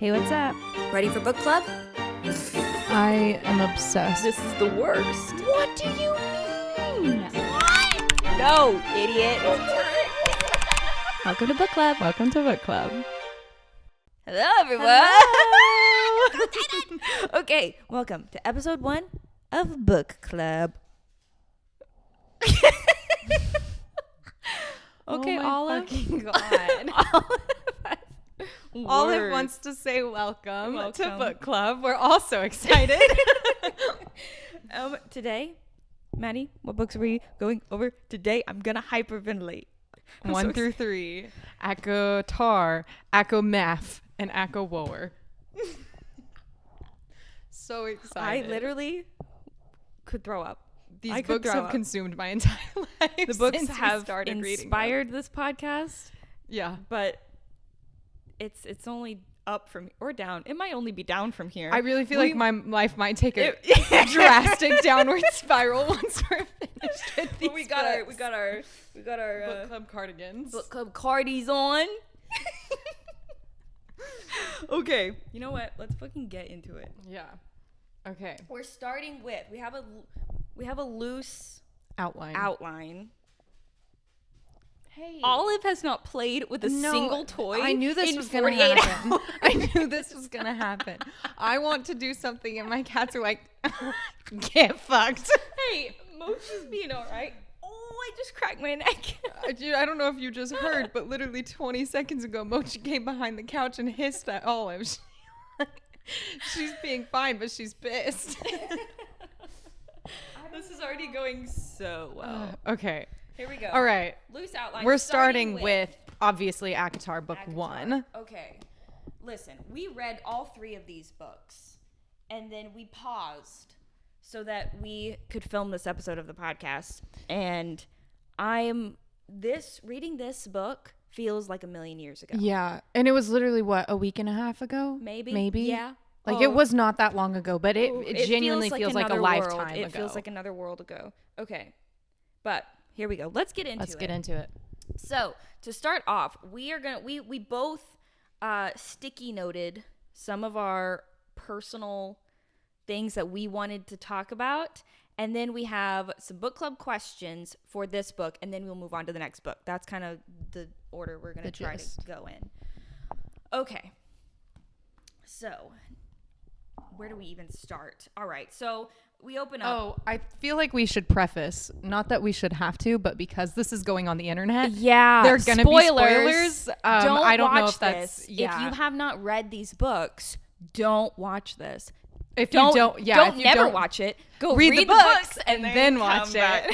Hey, what's up? Ready for book club? I am obsessed. This is the worst. What do you mean? What? No, idiot. Welcome to book club. Welcome to book club. Hello, everyone. Hello. Okay, welcome to episode 1 of Book Club. Okay, oh my Olive. fucking God. Olive wants to say welcome to book club. We're all so excited. Today, Maddie, what books are we going over today? I'm gonna hyperventilate. 1 through 3. ACOTAR, ACOMAF, and ACOWOER. So excited. I literally could throw up. These books have consumed my entire life. The books since we have started reading inspired this podcast, yeah. but it's only up from or down. It might only be down from here. I really feel like my life might take a drastic downward spiral once we're finished with these we got our book club cardigans. book club cardies on. Okay, you know what? Let's fucking get into it. Yeah. Okay. We're starting with we have a loose Outline. Hey, Olive has not played with a single toy. I knew this was going to happen. I knew this was going to happen. I want to do something, and my cats are like, get fucked. Hey, Mochi's being all right. Oh, I just cracked my neck. Dude, I don't know if you just heard, but literally 20 seconds ago, Mochi came behind the couch and hissed at Olive. She's being fine, but she's pissed. This is already going so well. Okay. Here we go. All right. Loose outline. We're starting with obviously ACOTAR book ACOTAR. 1. Okay. Listen, we read all 3 of these books, and then we paused so that we could film this episode of the podcast. And reading this book feels like a million years ago. Yeah. And it was literally, what, a week and a half ago? Maybe. Yeah. Like, it was not that long ago, but it genuinely feels like a lifetime ago. It feels like another world ago. Okay. But here we go. Let's get into it. So, to start off, we both sticky noted some of our personal things that we wanted to talk about. And then we have some book club questions for this book, and then we'll move on to the next book. That's kind of the order we're going to try to go in. Okay. So, where do we even start? All right. So, we open up. Oh, I feel like we should preface, not that we should have to, but because this is going on the internet. Yeah. There are going to be spoilers. I don't know if that's. This. Yeah. If you have not read these books, don't watch this. If you don't watch it. Go read the books and then watch it.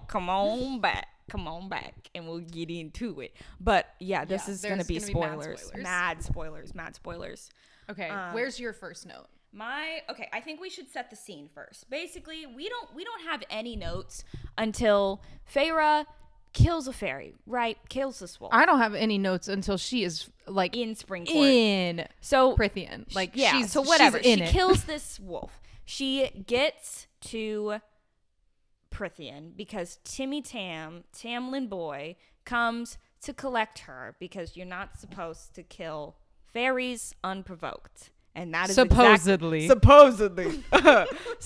Come on back, and we'll get into it. But yeah, this is going to be spoilers. Mad spoilers. Okay, where's your first note? I think we should set the scene first. Basically, we don't have any notes until Feyre kills a fairy, right? Kills this wolf. I don't have any notes until she is like in Springcourt. In so Prithian. Like she's whatever. She's she kills this wolf. She gets to Prithian because Tamlin boy, comes to collect her because you're not supposed to kill fairies unprovoked. And that is supposedly. So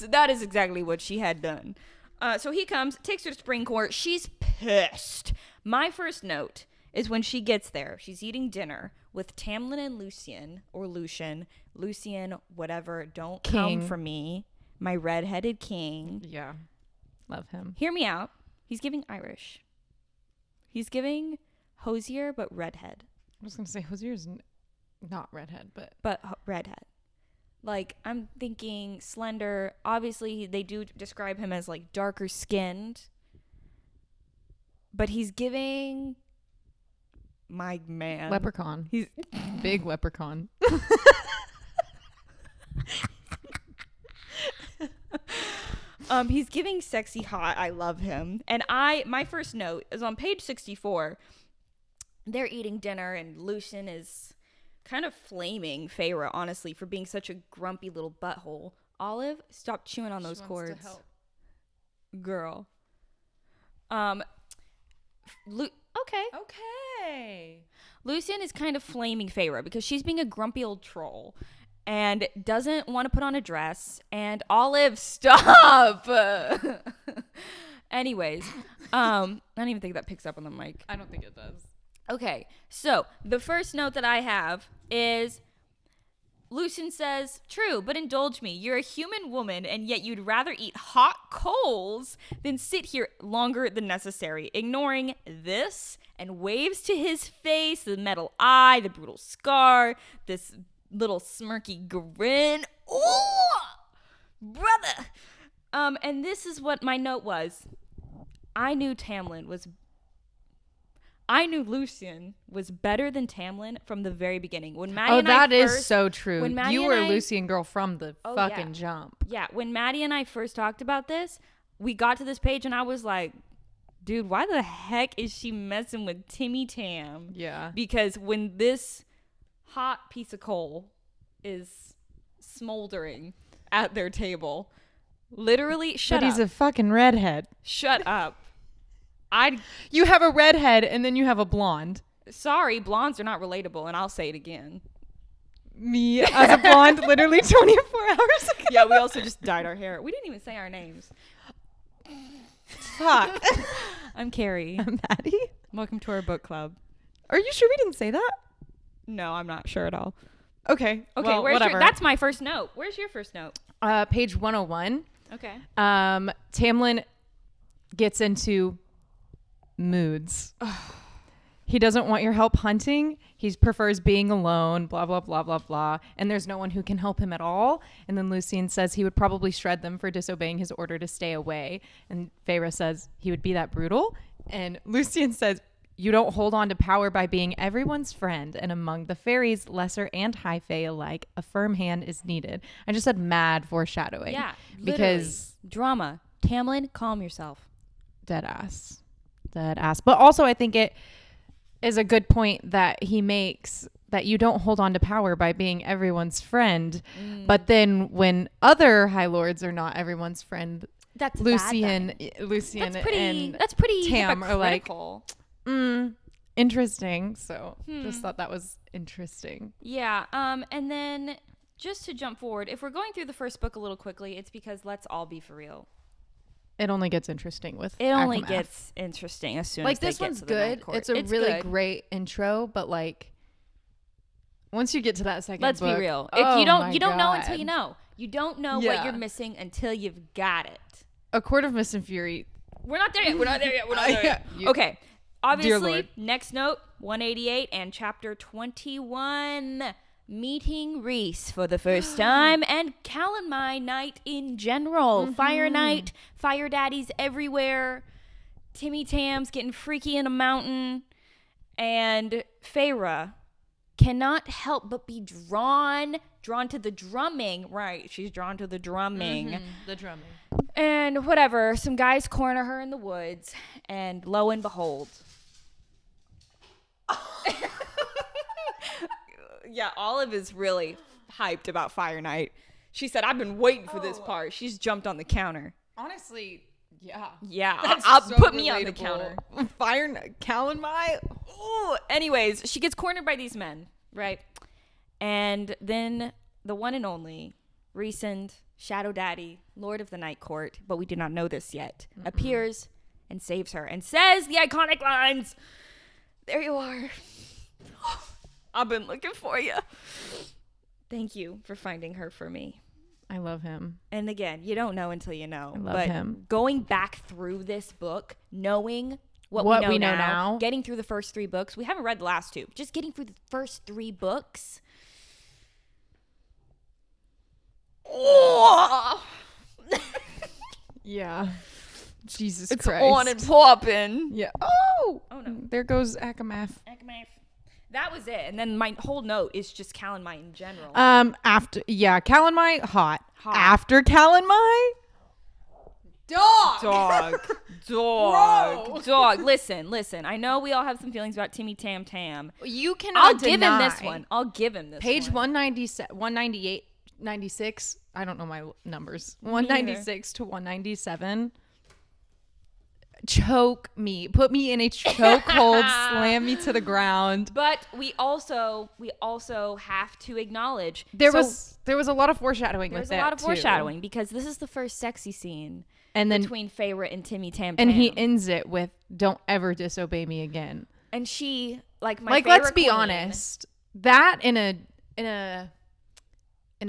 that is exactly what she had done. So he comes, takes her to Springcourt. She's pissed. My first note is when she gets there. She's eating dinner with Tamlin and Lucian, whatever. Don't come for me. My redheaded king. Yeah. Love him. Hear me out. He's giving Irish. He's giving Hosier, but redhead. I was going to say Hosier's not redhead, but redhead. Like, I'm thinking slender. Obviously, they do describe him as like darker skinned, but he's giving my man leprechaun. He's big leprechaun. He's giving sexy hot. I love him. And my first note is on page 64. They're eating dinner and Lucian is kind of flaming Feyre, honestly, for being such a grumpy little butthole. Olive, stop chewing on those cords. Girl. Okay. Lucien is kind of flaming Feyre because she's being a grumpy old troll and doesn't want to put on a dress. And Olive, stop. Anyways, I don't even think that picks up on the mic. I don't think it does. Okay, so the first note that I have is Lucien says, true, but indulge me. You're a human woman, and yet you'd rather eat hot coals than sit here longer than necessary. Ignoring this and waves to his face, the metal eye, the brutal scar, this little smirky grin. Ooh, brother. And this is what my note was. I knew Lucien was better than Tamlin from the very beginning. When Maddie and that I is first, so true. You were a Lucien girl from the fucking yeah. jump. Yeah, when Maddie and I first talked about this, we got to this page and I was like, dude, why the heck is she messing with Timmy Tam? Yeah. Because when this hot piece of coal is smoldering at their table, literally, shut up. But he's a fucking redhead. Shut up. You have a redhead and then you have a blonde. Sorry, blondes are not relatable, and I'll say it again. Me as a blonde literally 24 hours ago. Yeah, we also just dyed our hair. We didn't even say our names. Fuck. I'm Cari. I'm Madi. Welcome to our book club. Are you sure we didn't say that? No, I'm not sure at all. Okay. Okay, well, where's whatever. your, that's my first note. Where's your first note? Page 101. Okay. Tamlin gets into moods. He doesn't want your help hunting. He prefers being alone, blah, blah, blah, blah, blah. And there's no one who can help him at all. And then Lucien says he would probably shred them for disobeying his order to stay away. And Feyre says he would be that brutal. And Lucien says, you don't hold on to power by being everyone's friend. And among the faeries, lesser and high fae alike, a firm hand is needed. I just said mad foreshadowing. Yeah, because drama. Tamlin, calm yourself. Dead ass. But also I think it is a good point that he makes, that you don't hold on to power by being everyone's friend. But then when other High Lords are not everyone's friend, That's Lucien pretty Tam are like, hypocritical. interesting. So just thought that was interesting. Yeah. And then just to jump forward, if we're going through the first book a little quickly, it's because let's all be for real. It only gets interesting with It only ACOTAR. gets interesting as soon like as they this get one's to the Night good. Court. It's a really good. great intro, but like once you get to that second Let's book, be real. oh You don't my know God. until you know. You don't know Yeah. what you're missing until you've got it. A Court of Mist and Fury. We're not there yet. We're not there yet. Okay. Obviously, Lord. next note, 188 and chapter 21. Meeting Rhys for the first time and Calamine night in general. Fire night, fire daddies everywhere. Timmy Tam's getting freaky in a mountain. And Feyre cannot help but be drawn to the drumming. Right, she's drawn to the drumming. The drumming. And whatever, some guys corner her in the woods, and lo and behold. Yeah, Olive is really hyped about Fire Night. She said, I've been waiting for this part. She's jumped on the counter. Honestly, yeah. Yeah, That's I'll so put me on the relatable. counter. Calamine. Ooh. Anyways, she gets cornered by these men, right? And then the one and only Rhysand, Shadow Daddy, Lord of the Night Court, but we do not know this yet, appears and saves her and says the iconic lines. There you are. I've been looking for you. Thank you for finding her for me. I love him. And again, you don't know until you know. I love him. Going back through this book, knowing what we know now, getting through the first 3 books. We haven't read the last 2. Just getting through the first 3 books. Oh. Yeah. Jesus It's Christ. on and popping. Yeah. Oh no. There goes Akamath. That was it. And then my whole note is just Calamine in general. After Calamine hot. After Calamine, Dog. Listen. I know we all have some feelings about Timmy Tam. You cannot I'll give him this one. Page 197, 198, 96. I don't know my numbers. 196 to 197. choke me, put me in a chokehold, slam me to the ground. But we also have to acknowledge there was a lot of foreshadowing with that. There's a lot of foreshadowing because this is the first sexy scene and then between Feyre and Timmy Tam Tam. And he ends it with "Don't ever disobey me again." And she like let's be honest, that in a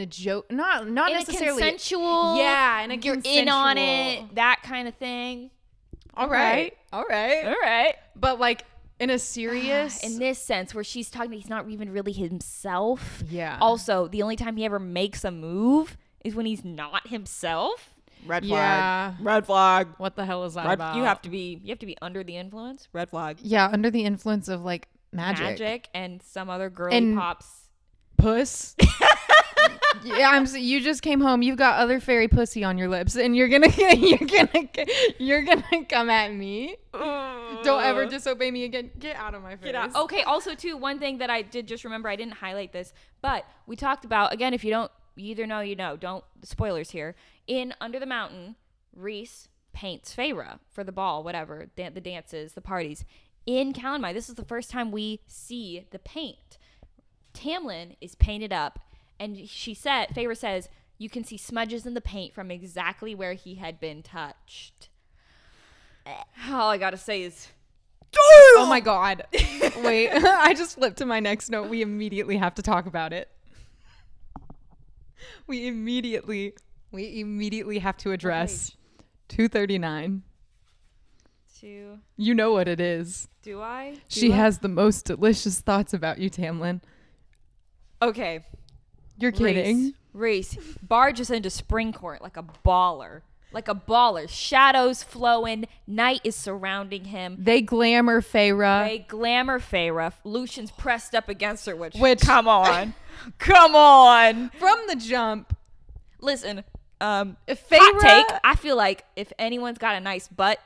joke, not in necessarily a consensual, in a you're in on it, that kind of thing. All right. But like in a serious, in this sense where she's talking, he's not even really himself. Yeah. Also, the only time he ever makes a move is when he's not himself. Red flag. Yeah. Red flag. What the hell is that about? You have to be under the influence. Red flag. Yeah, under the influence of like magic and some other girly and pops. Puss. Yeah, you just came home. You've got other fairy pussy on your lips, and you're gonna come at me. Don't ever disobey me again. Get out of my face. Get out. Okay. Also, too, one thing that I did just remember, I didn't highlight this, but we talked about again. If you either know, you know. Don't spoilers here. In Under the Mountain, Rhys paints Feyre for the ball, whatever, the dances, the parties. In Calamine, this is the first time we see the paint. Tamlin is painted up. And Feyre says, you can see smudges in the paint from exactly where he had been touched. All I gotta say is, oh my God. Wait, I just flipped to my next note. We immediately have to talk about it. We immediately have to address 239. You know what it is. Do I? She has the most delicious thoughts about you, Tamlin. Okay. You're kidding. Rhys barges into spring court like a baller. Shadows flowing. Night is surrounding him. They glamour Feyre. Lucian's pressed up against her, which come on. Come on. From the jump. Listen, Feyre, hot take. I feel like if anyone's got a nice butt,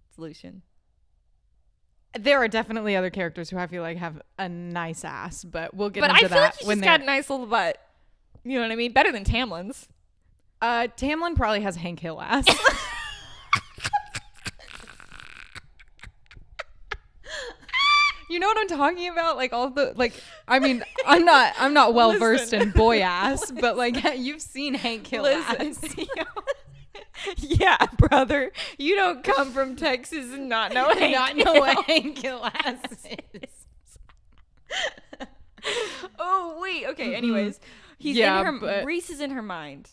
it's Lucian. There are definitely other characters who I feel like have a nice ass, but we'll get into that. But I feel like he's just got a nice little butt. You know what I mean? Better than Tamlin's. Tamlin probably has Hank Hill ass. You know what I'm talking about? Like all the I mean, I'm not well versed in boy ass, but like you've seen Hank Hill ass. Yeah, brother. You don't come from Texas and not know what Hank Hill ass is. Oh wait. Okay. Anyways. Rhys is in her mind.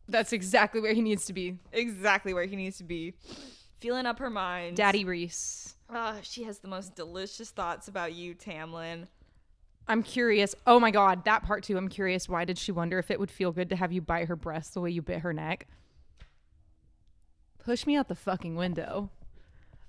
That's exactly where he needs to be. Feeling up her mind. Daddy Rhys. She has the most delicious thoughts about you, Tamlin. I'm curious. Oh my God, that part too. I'm curious. Why did she wonder if it would feel good to have you bite her breast the way you bit her neck? Push me out the fucking window.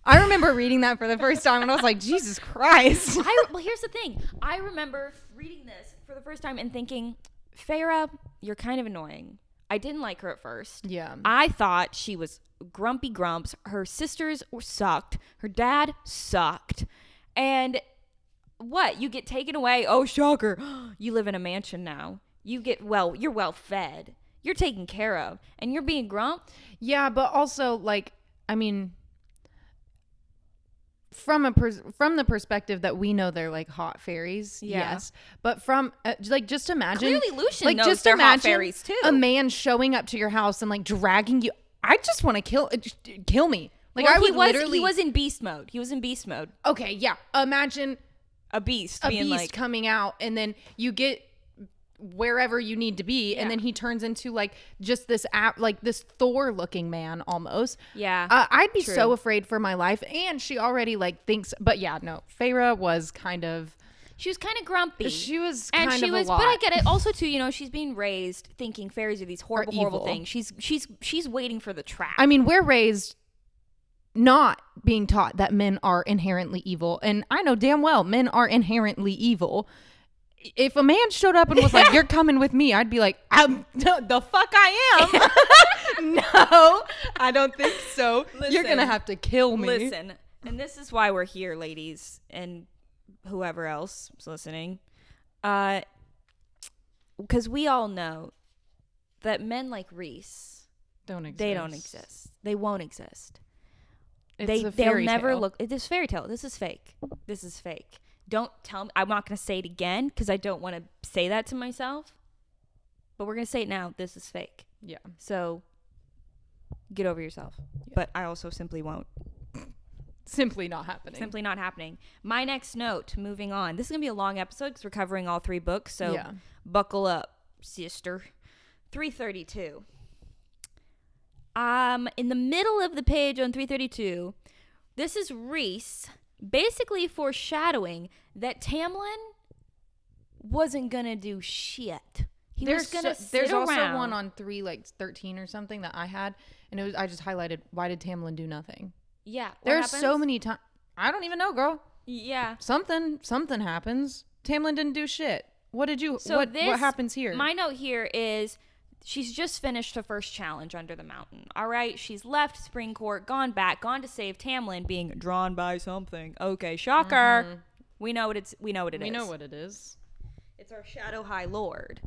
I remember reading that for the first time and I was like, Jesus Christ. Well, here's the thing. I remember reading this for the first time and thinking, Feyre, you're kind of annoying. I didn't like her at first. Yeah. I thought she was grumpy grumps. Her sisters sucked. Her dad sucked. And what? You get taken away. Oh, shocker. You live in a mansion now. You're well fed. You're taken care of. And you're being grump. Yeah, but also I mean, from the perspective that we know they're like hot fairies, yes. But from just imagine, clearly Lucian knows they're hot fairies too. A man showing up to your house and dragging you. I just want to kill me. He was in beast mode. Okay, yeah. Imagine a beast coming out, and then you get wherever you need to be, and then he turns into just this this Thor looking man almost. Yeah. I'd be so afraid for my life, and she already thinks, but yeah, no, Feyre was kind of grumpy. She was a lot. But I get it. Also too, she's being raised thinking fairies are these horrible things. She's waiting for the trap. I mean, we're raised not being taught that men are inherently evil, and I know damn well men are inherently evil. If a man showed up and was like, "You're coming with me," I'd be like, "The fuck I am." No, I don't think so. You're gonna have to kill me. Listen, and this is why we're here, ladies, and whoever else is listening, because we all know that men like Rhys don't exist. They don't exist. They won't exist. They'll never look. This fairy tale. This is fake. This is fake. Don't tell me. I'm not going to say it again because I don't want to say that to myself. But we're going to say it now. This is fake. Yeah. So get over yourself. Yeah. But I also simply won't. Simply not happening. Simply not happening. My next note, moving on. This is going to be a long episode because we're covering all 3 books. So buckle up, sister. 332. In the middle of the page on 332, this is Rhys basically foreshadowing that Tamlin wasn't going to do shit. There's also one on 3:13 or something that I had, and I just highlighted, why did Tamlin do nothing? Yeah. There's so many times. I don't even know, girl. Yeah. Something happens. Tamlin didn't do shit. What happens here? My note here is she's just finished her first challenge under the mountain. All right. She's left Spring Court, gone to save Tamlin, being drawn by something. Okay. Shocker. Mm-hmm. We know what it is. It's our Shadow High Lord.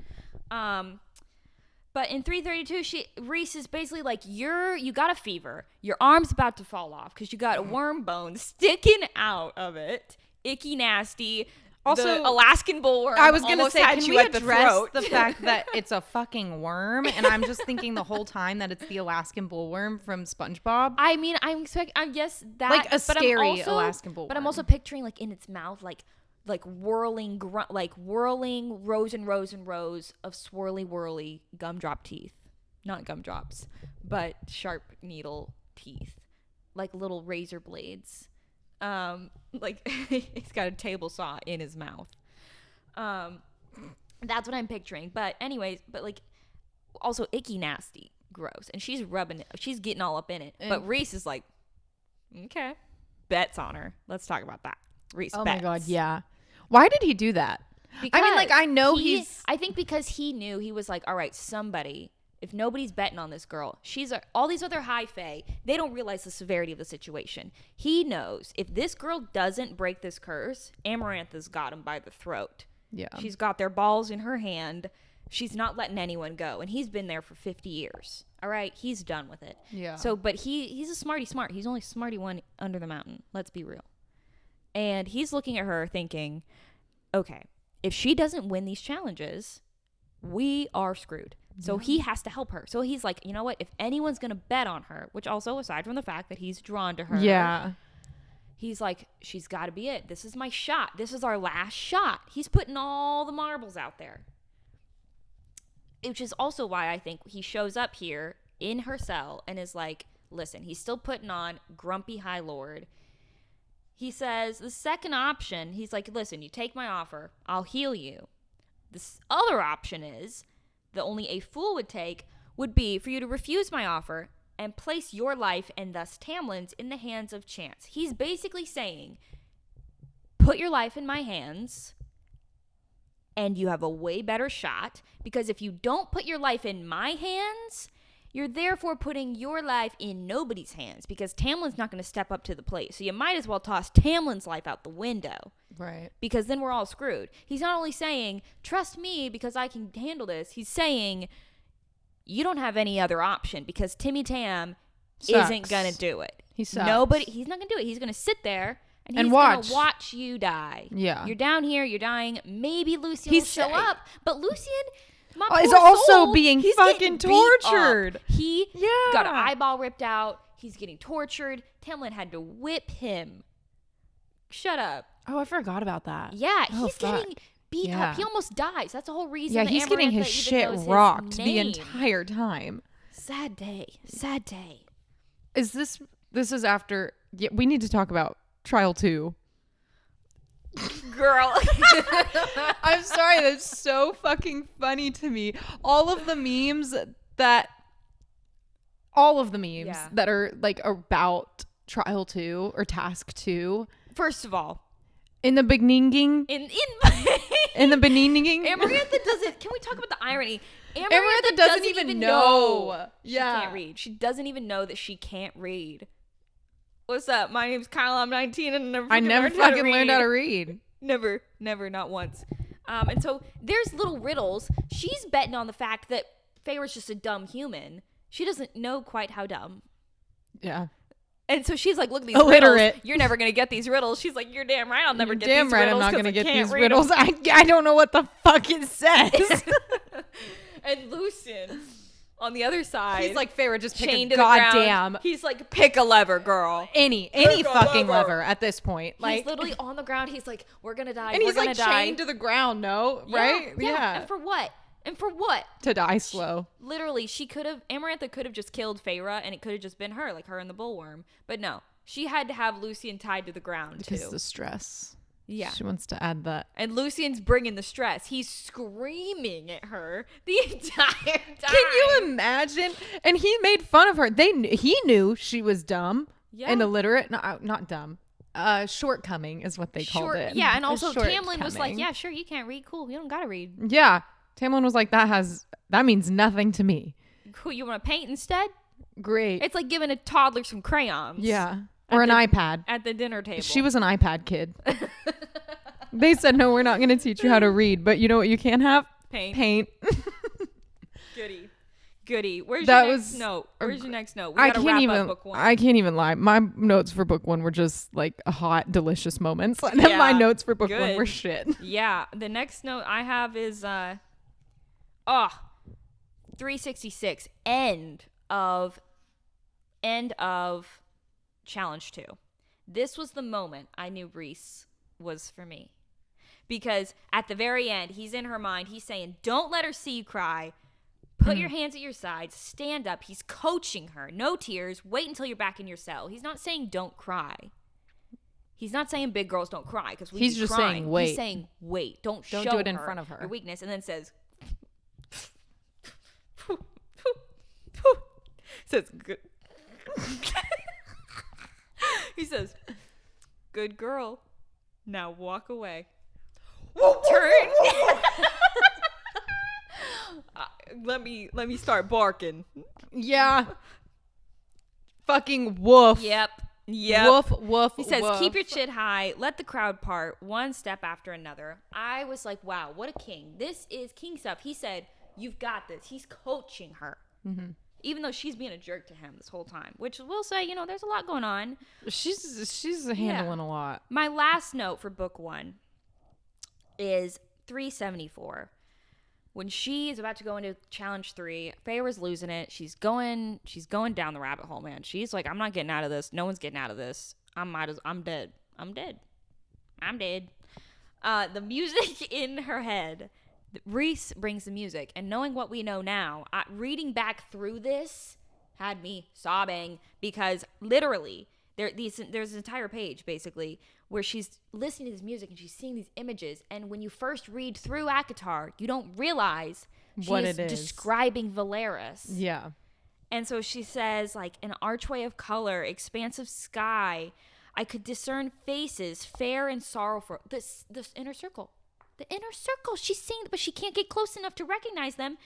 But in 332, Rhys is basically like, you got a fever. Your arm's about to fall off because you got a worm bone sticking out of it. Icky, nasty. Also, the Alaskan bullworm. I was going to say, can we address the fact that it's a fucking worm? And I'm just thinking the whole time that it's the Alaskan bullworm from SpongeBob. I mean, I guess that. Like a scary Alaskan bullworm. But I'm also picturing like in its mouth, like whirling rows and rows and rows of whirly gumdrop teeth. Not gumdrops, but sharp needle teeth. Like little razor blades. Like he's got a table saw in his mouth. That's what I'm picturing. But anyways, like also icky, nasty, gross. And she's rubbing it. She's getting all up in it. But Rhys is like, okay, bets on her. Let's talk about that. Rhys bets. Oh my God, yeah. Why did he do that? Because I mean, like, I know I think because he knew, he was like, all right, somebody, if nobody's betting on this girl, all these other high fae, they don't realize the severity of the situation. He knows if this girl doesn't break this curse, Amarantha's got him by the throat. Yeah. She's got their balls in her hand. She's not letting anyone go. And he's been there for 50 years. All right. He's done with it. Yeah. So, but he's a smarty smart. He's only smarty one under the mountain. Let's be real. And he's looking at her thinking, okay, if she doesn't win these challenges, we are screwed. So he has to help her. So he's like, you know what? If anyone's going to bet on her, which also aside from the fact that he's drawn to her. Yeah. He's like, she's got to be it. This is my shot. This is our last shot. He's putting all the marbles out there. Which is also why I think he shows up here in her cell and is like, listen, he's still putting on grumpy High Lord. He says, the second option, he's like, listen, you take my offer, I'll heal you. This other option is, that only a fool would take, would be for you to refuse my offer and place your life and thus Tamlin's in the hands of chance. He's basically saying, put your life in my hands and you have a way better shot, because if you don't put your life in my hands, you're therefore putting your life in nobody's hands, because Tamlin's not going to step up to the plate. So you might as well toss Tamlin's life out the window. Right. Because then we're all screwed. He's not only saying, trust me because I can handle this. He's saying, you don't have any other option, because Timmy Tam isn't going to do it. He sucks. He's not going to do it. He's going to sit there and he's going to watch you die. Yeah. You're down here. You're dying. Maybe Lucien will show up. But Lucien... is also being fucking tortured. He got an eyeball ripped out. He's getting tortured. Tamlin had to whip him. Shut up. Oh, I forgot about that. Yeah, he's getting beat up. He almost dies. That's the whole reason. Yeah, he's getting his shit rocked the entire time. Sad day. Sad day. Is this is after... Yeah, we need to talk about Trial 2. Girl. I'm sorry, that's so fucking funny to me. All of the memes that are like about Trial 2 or Task 2. First of all, in the beginning, in the beginning, Amarantha doesn't. Can we talk about the irony? Amarantha doesn't even know. She can't read. She doesn't even know that she can't read. What's up? My name's Kyle. I'm 19 and I never fucking learned how to read. Never, not once. And so there's little riddles. She's betting on the fact that Feyre's just a dumb human. She doesn't know quite how dumb. Yeah. And so she's like, look at these illiterate riddles. You're never going to get these riddles. She's like, you're damn right I'll never get damn these right riddles. I'm not going to get these read riddles. I don't know what the fuck it says. And Lucian, on the other side. He's like, Feyre, just pick chained a to the ground. goddamn. He's like, pick a lever, girl. Any Pick a fucking lever. lever at this point. Like, He's literally on the ground. He's like, we're going to die. and we're he's gonna like die. chained to the ground, no? Right? Yeah. And for what? And for what? To die slow. Literally, Amarantha could have just killed Feyre and it could have just been her, like her and the bullworm. But no, she had to have Lucian tied to the ground Because too. the stress. Yeah. She wants to add that. And Lucian's bringing the stress. He's screaming at her the entire time. Can you imagine? And he made fun of her. He knew she was dumb and illiterate. Not dumb. Shortcoming is what they called it. Yeah, and also Tamlin was like, shortcoming. yeah, sure, you can't read. Cool, you don't gotta read. Yeah. Tamlin was like, that means nothing to me. Cool, you want to paint instead? Great. It's like giving a toddler some crayons. Yeah. Or an iPad. At the dinner table. She was an iPad kid. They said, no, we're not going to teach you how to read, but you know what you can have? Paint. Goody. Where's your next note? We gotta wrap up book one. I can't even lie. My notes for book one were just like hot, delicious moments. Yeah, my notes for book one good. were shit. Yeah. The next note I have is 366. End of challenge 2. This was the moment I knew Rhys was for me. Because at the very end, he's in her mind. He's saying, don't let her see you cry. Put your hands at your sides. Stand up. He's coaching her. No tears. Wait until you're back in your cell. He's not saying don't cry. He's not saying big girls don't cry because He's just saying wait. He's saying wait. Don't show do it in her front of her. your weakness. And then says, good. He says, good girl. Now walk away. Turn. Let me start barking. Yeah. Fucking woof. Yep. Woof. He says, woof. keep your chin high. Let the crowd part one step after another. I was like, wow, what a king. This is king stuff. He said, you've got this. He's coaching her. Mm-hmm. Even though she's being a jerk to him this whole time, which we'll say, there's a lot going on. She's handling a lot. My last note for book one is 374. When she is about to go into challenge 3, Feyre's losing it. She's going down the rabbit hole, man. She's like, I'm not getting out of this. No one's getting out of this. I'm dead. The music in her head. Rhys brings the music, and knowing what we know now, reading back through this had me sobbing because literally there's an entire page basically where she's listening to this music and she's seeing these images, and when you first read through ACOTAR, you don't realize what she's it is describing Valeris. Yeah. And so she says, like, an archway of color, expansive sky. I could discern faces, fair and sorrowful. This inner circle. The inner circle. She's seeing, but she can't get close enough to recognize them.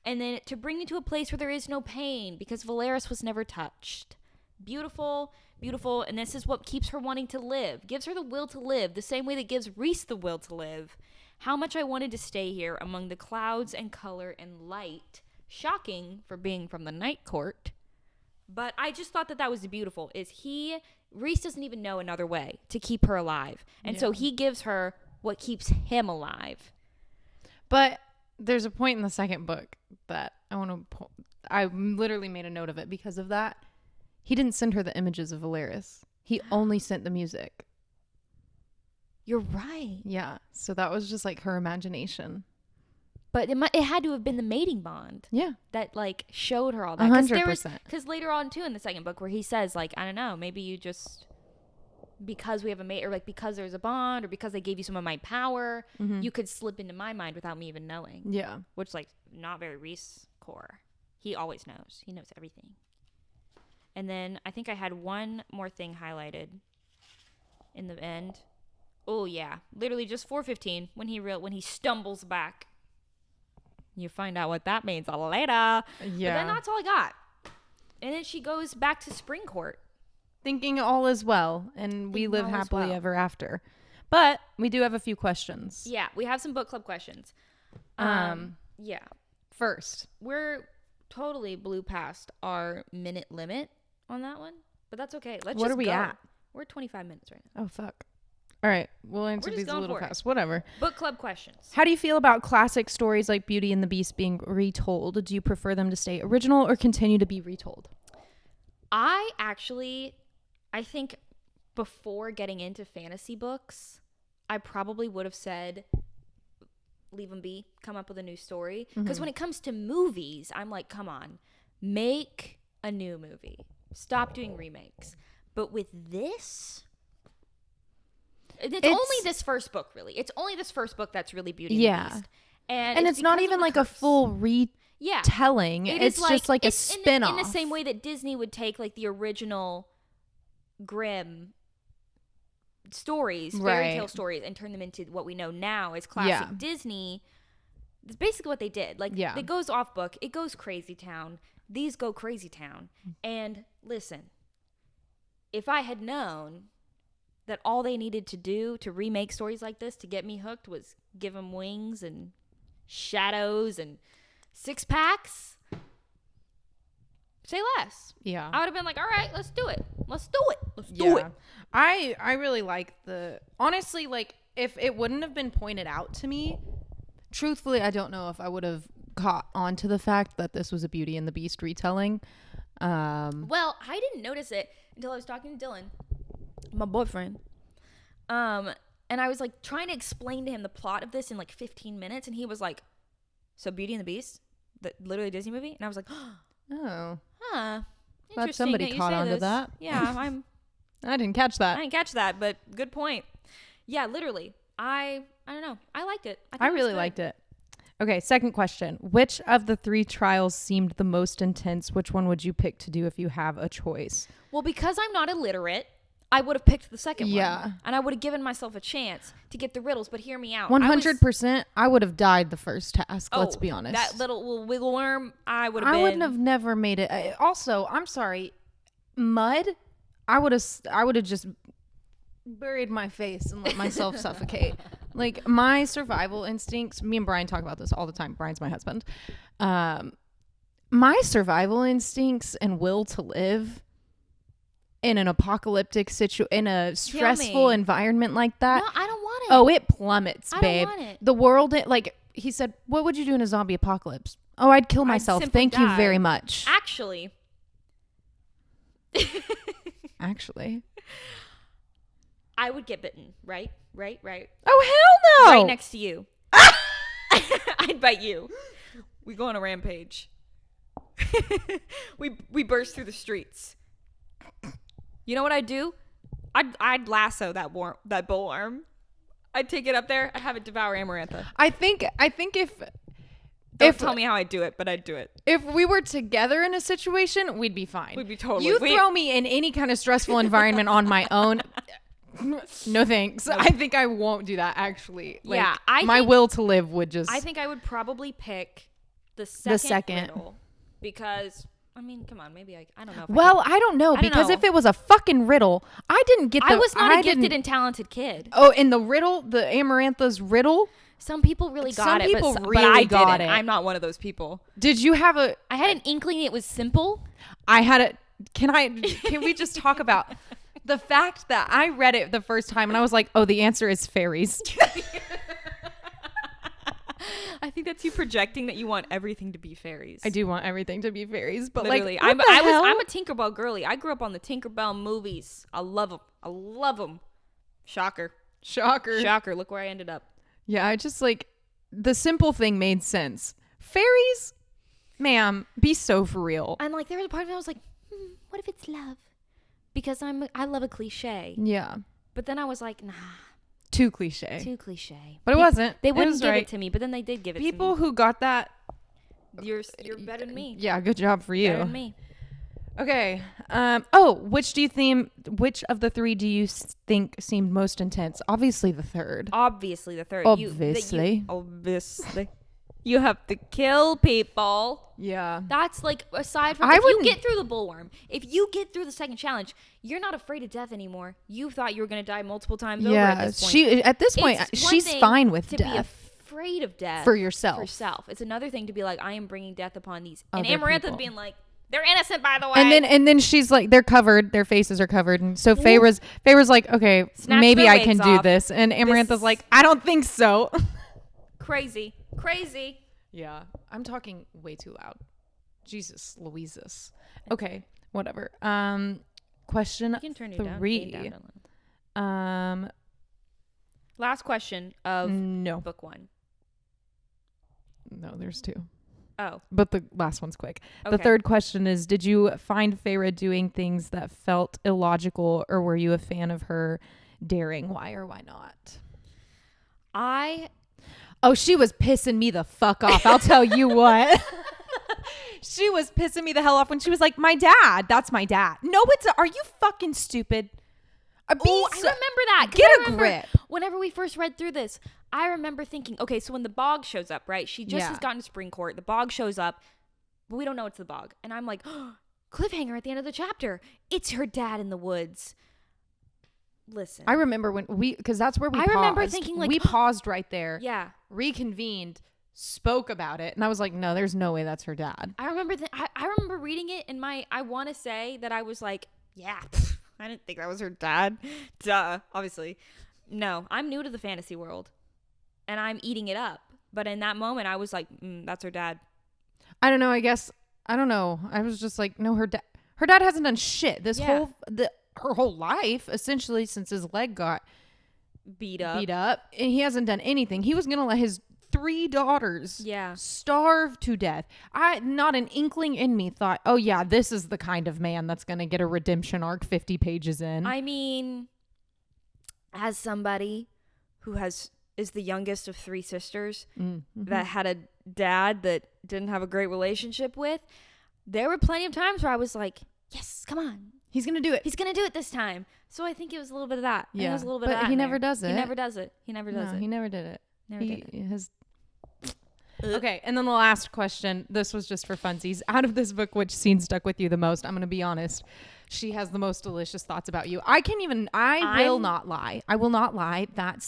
And then to bring you to a place where there is no pain because Valeris was never touched. Beautiful, beautiful. And this is what keeps her wanting to live. Gives her the will to live the same way that gives Rhys the will to live. How much I wanted to stay here among the clouds and color and light. Shocking for being from the night court. But I just thought that was beautiful. Rhys doesn't even know another way to keep her alive. And so he gives her what keeps him alive. But there's a point in the second book that I literally made a note of it because of that. He didn't send her the images of Valeris. He only sent the music. You're right. Yeah. So that was just like her imagination. But it had to have been the mating bond. Yeah. That like showed her all that. 100%. Because later on too in the second book where he says like, I don't know, maybe you just, because we have a mate, or like because there's a bond, or because I gave you some of my power, you could slip into my mind without me even knowing. Yeah. Which like not very Rhys core. He always knows. He knows everything. And then I think I had one more thing highlighted in the end. Oh yeah, literally just 4:15 when he stumbles back. You find out what that means later. Yeah. But then that's all I got. And then she goes back to Spring Court. Thinking all is well, and we live happily ever after. But we do have a few questions. Yeah, we have some book club questions. Yeah. First, we're totally blew past our minute limit on that one. But that's okay. Let's What just are we go. at? We're at 25 minutes right now. Oh, fuck. All right. We'll answer just these a going little for it. fast. Whatever. Book club questions. How do you feel about classic stories like Beauty and the Beast being retold? Do you prefer them to stay original or continue to be retold? I think before getting into fantasy books, I probably would have said, leave them be, come up with a new story. Because when it comes to movies, I'm like, come on, make a new movie. Stop doing remakes. But with this, it's only this first book, really. It's only this first book that's really Beauty and the Beast. And it's not even like a full retelling. It's just like a spin-off. In the same way that Disney would take like the original Grimm stories, fairy tale stories, and turn them into what we know now as classic Disney. That's basically what they did. Like, it goes off book. It goes crazy town. These go crazy town. And listen, if I had known that all they needed to do to remake stories like this to get me hooked was give them wings and shadows and six packs, say less. Yeah. I would have been like, all right, let's do it. Let's do it. Let's do it. I really like honestly, like, if it wouldn't have been pointed out to me, truthfully, I don't know if I would have caught on to the fact that this was a Beauty and the Beast retelling. Well, I didn't notice it until I was talking to Dylan, my boyfriend. And I was like trying to explain to him the plot of this in like 15 minutes, and he was like, so Beauty and the Beast, literally a Disney movie? And I was like, oh. Huh. Glad somebody caught on to that. Yeah, I didn't catch that. I didn't catch that, but good point. Yeah, literally. I don't know. I liked it. I really liked it. Okay, second question. Which of the 3 trials seemed the most intense? Which one would you pick to do if you have a choice? Well, because I'm not illiterate, I would have picked the second one. Yeah. And I would have given myself a chance to get the riddles, but hear me out. 100%, I would have died the first task, let's be honest. That little wiggle worm, I wouldn't have never made it. Also, I'm sorry, mud, I would have just buried my face and let myself suffocate. Like, my survival instincts, me and Brian talk about this all the time. Brian's my husband. My survival instincts and will to live in an apocalyptic in a stressful environment like that. No, I don't want it. Oh, it plummets, babe. I don't want it. The world, like he said, what would you do in a zombie apocalypse? Oh, I'd kill myself. Thank you very much. Actually, I would get bitten. Right. Oh, hell no. Right next to you. I'd bite you. We go on a rampage. we burst through the streets. You know what I'd do? I'd lasso that bull arm. I'd take it up there. I'd have it devour Amarantha. I think if Don't tell me how I'd do it, but I'd do it. If we were together in a situation, we'd be fine. We'd be totally. You throw me in any kind of stressful environment on my own. No thanks. I think I won't do that, actually. Like, yeah, my will to live would just. I think I would probably pick the second riddle, because I mean, come on, maybe I don't know. I don't know, because if it was a fucking riddle, I didn't get. I was not a gifted and talented kid. Oh, in the riddle, the Amarantha's riddle. Some people really got it, but I got it. I'm not one of those people. Did you have a? I had an inkling it was simple. I had a. Can we just talk about the fact that I read it the first time and I was like, oh, the answer is fairies. I think that's you projecting that you want everything to be fairies. I do want everything to be fairies, but literally, like, I'm a Tinkerbell girly. I grew up on the Tinkerbell movies. I love them. Shocker. Look where I ended up. Yeah, I just like the simple thing made sense. Fairies, ma'am, be so for real. And like there was a part of me I was like, what if it's love? Because I love a cliche. Yeah. But then I was like, nah. Too cliche. But it wasn't. They wouldn't give it to me, but then they did give it to me. People who got that. You're better than me. Yeah, good job for you. Better than me. Okay. Which of the 3 do you think seemed most intense? Obviously the third. Obviously. Obviously. You have to kill people. Yeah. That's like, aside from, if you get through the bullworm, if you get through the second challenge, you're not afraid of death anymore. You thought you were going to die multiple times over at this point. At this point, she's fine with death. To be afraid of death. For yourself. It's another thing to be like, I am bringing death upon these. Other and Amarantha people. being like, They're innocent, by the way. And then she's like, they're covered, their faces are covered, and so Feyre's like, okay, Snatch maybe their I can wigs do off. this, and Amarantha's like, I don't think so. Crazy. Yeah, I'm talking way too loud. Jesus Louises. Okay, whatever. Question You can turn it down. 3. Last question of book 1. No, there's 2. Oh. But the last one's quick. Okay. The third question is, did you find Feyre doing things that felt illogical, or were you a fan of her daring? Why or why not? Oh, she was pissing me the fuck off. I'll tell you what. She was pissing me the hell off when she was like, my dad. That's my dad. No, are you fucking stupid? I remember that. Get a grip. Whenever we first read through this, I remember thinking, okay, so when the bog shows up, right? She just has gotten to Spring Court. The bog shows up, but we don't know it's the bog. And I'm like, oh, cliffhanger at the end of the chapter. It's her dad in the woods. Listen. I remember because that's where we paused. I remember thinking like, we paused right there. Yeah. Reconvened, spoke about it. And I was like, no, there's no way that's her dad. I remember I remember reading it and I want to say that I was like, yeah, I didn't think that was her dad. Duh, obviously. No, I'm new to the fantasy world and I'm eating it up. But in that moment, I was like, that's her dad. I don't know. I don't know. I was just like, no, her dad hasn't done shit. Her whole life, essentially, since his leg got beat up. And he hasn't done anything. He was going to let his 3 daughters starve to death. Not an inkling in me thought, oh yeah, this is the kind of man that's going to get a redemption arc 50 pages in. I mean, as somebody who is the youngest of 3 sisters that had a dad that didn't have a great relationship with, there were plenty of times where I was like, yes, come on. He's going to do it. He's going to do it this time. So I think it was a little bit of that. Yeah. It was a little bit but of that. He never does it. He never does it. He never did it. Okay, and then the last question. This was just for funsies. Out of this book, which scene stuck with you the most? I'm going to be honest. She has the most delicious thoughts about you. I will not lie. I will not lie. That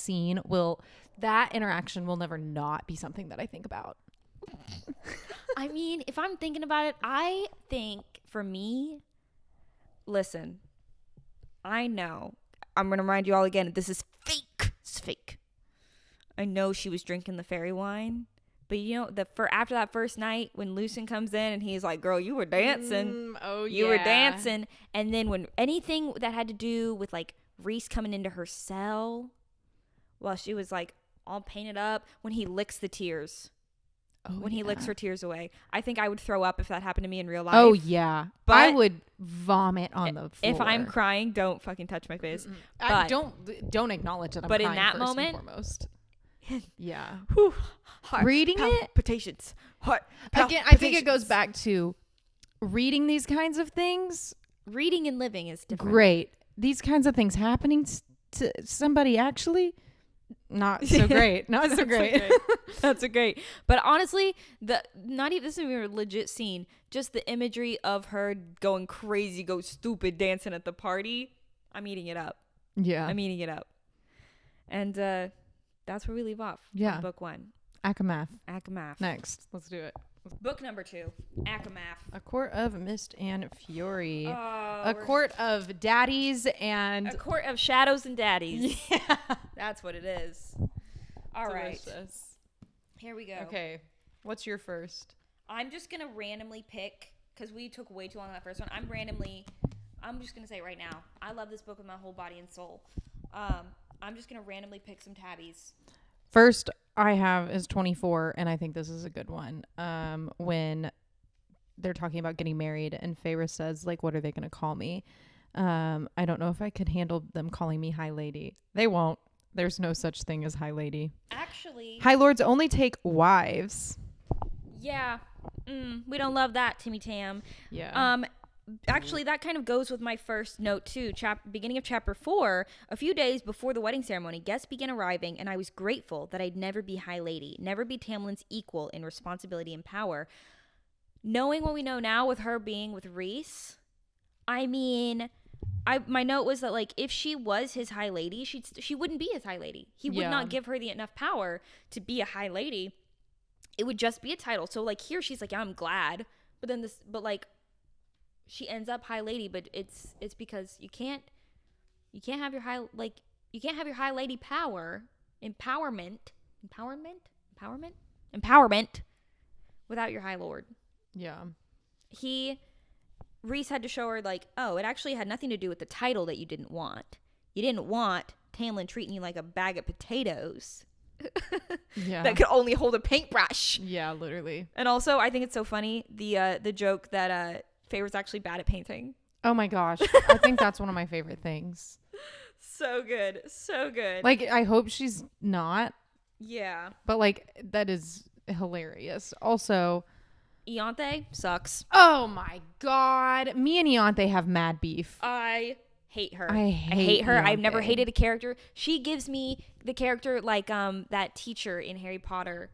interaction will never not be something that I think about. I mean, if I'm thinking about it, I think for me, listen, I know. I'm going to remind you all again, this is fake. It's fake. I know she was drinking the fairy wine. But you know, after that first night when Lucien comes in and he's like, girl, you were dancing. You were dancing. And then when anything that had to do with like Rhys coming into her cell while she was like all painted up, when he licks the tears. He licks her tears away. I think I would throw up if that happened to me in real life. Oh, yeah. But I would vomit on the floor. If I'm crying, don't fucking touch my face. But don't acknowledge that I'm crying. But in that first moment, and foremost. Yeah. Whew, reading palpitations. Again, I think it goes back to reading these kinds of things. Reading and living is different. Great. These kinds of things happening to somebody actually, not so great. Not so great. That's so great. But honestly, this isn't even a legit scene. Just the imagery of her going crazy, go stupid, dancing at the party. I'm eating it up. Yeah. I'm eating it up. And that's where we leave off. Yeah. Book 1. ACOMAF. Next. Let's do it. Book number 2. ACOMAF. A Court of Mist and Fury. A court of daddies and... A court of shadows and daddies. Yeah. That's what it is. All right. Here we go. Okay. What's your first? I'm just going to randomly pick, because we took way too long on that first one. I'm just going to say it right now. I love this book with my whole body and soul. I'm just going to randomly pick some tabbies. First I have is 24, and I think this is a good one. When they're talking about getting married, and Feyre says, like, what are they going to call me? I don't know if I could handle them calling me High Lady. They won't. There's no such thing as High Lady. Actually, High Lords only take wives. Yeah. We don't love that, Timmy Tam. Yeah. Actually, that kind of goes with my first note too. Beginning of chapter 4, a few days before the wedding ceremony, guests began arriving, and I was grateful that I'd never be High Lady, never be Tamlin's equal in responsibility and power. Knowing what we know now with her being with Rhys, I mean, my note was that, like, if she was his High Lady, she wouldn't be his High Lady. He would not give her enough power to be a High Lady. It would just be a title. So, like, here she's like, yeah, I'm glad, but she ends up High Lady, but it's because you can't have your high lady power, empowerment without your High Lord. Yeah. Reese had to show her, like, oh, it actually had nothing to do with the title that you didn't want. You didn't want Tamlin treating you like a bag of potatoes. Yeah. That could only hold a paintbrush. Yeah, literally. And also, I think it's so funny, the joke that Faye was actually bad at painting. Oh my gosh. I think that's one of my favorite things. So good. So good. Like, I hope she's not. Yeah. But, like, that is hilarious. Also, Ianthe sucks. oh my God. Me and Ianthe have mad beef. I hate her. I hate her. I've Ianthe. never hated a character. She gives me the character like that teacher in Harry Potter.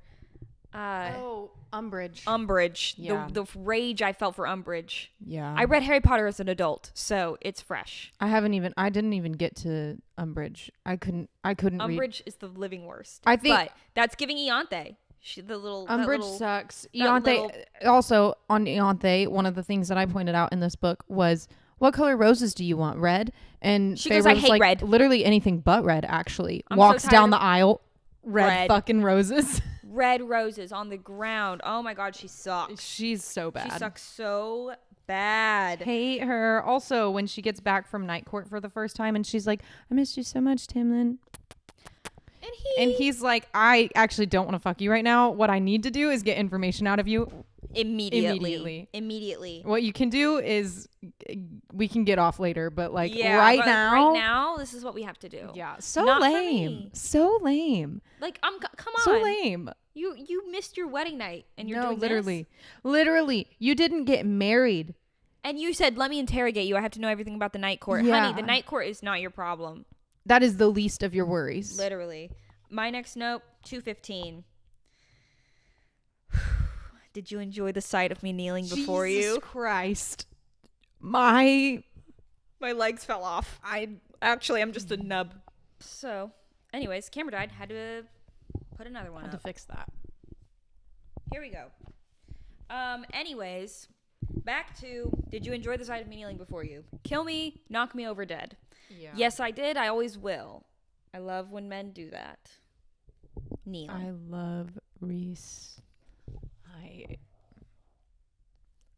Umbridge. Umbridge. Yeah. The rage I felt for Umbridge. Yeah. I read Harry Potter as an adult, so it's fresh. I didn't even get to Umbridge. I couldn't read. Umbridge is the living worst. I think- but that's giving Ianthe. Umbridge sucks. that Ianthe, little- also on Ianthe, one of the things that I pointed out in this book was, what color roses do you want? Red? And She Faye goes, I was hate like, red. literally anything but red, actually. I'm so Walks tired down of- the aisle, red fucking roses. Red roses on the ground. Oh my God, she sucks. She's so bad. She sucks so bad. Hate her. Also, when she gets back from night court for the first time and she's like, I missed you so much, Tamlin. And he's like, I actually don't want to fuck you right now. What I need to do is get information out of you Immediately. What you can do is we can get off later, but like Yeah, right but now. right now, this is what we have to do. Yeah. So Not for lame. me. So lame. Like, come on. So lame. You missed your wedding night and you're No, doing literally. this? Literally. You didn't get married. And you said, let me interrogate you. I have to know everything about the night court. Yeah. Honey, the night court is not your problem. That is the least of your worries. Literally. My next note, 2:15. Did you enjoy the sight of me kneeling before Jesus you? Christ. My legs fell off. I'm just a nub. So, anyways, camera died. Had to put another one had to up. fix that. Here we go. Anyways, back to, did you enjoy the sight of me kneeling before you? Kill me, knock me over dead. Yeah. Yes, I did. I always will. I love when men do that. Kneel. I love Reese.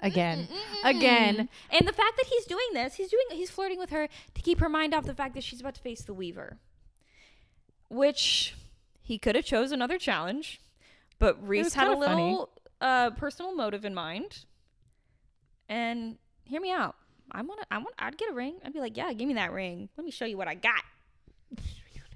Again. And the fact that he's doing this, he's flirting with her to keep her mind off the fact that she's about to face the Weaver. Which he could have chose another challenge, but Reese had a little personal motive in mind. And hear me out. I'd get a ring. I'd be like, yeah, give me that ring. Let me show you what I got.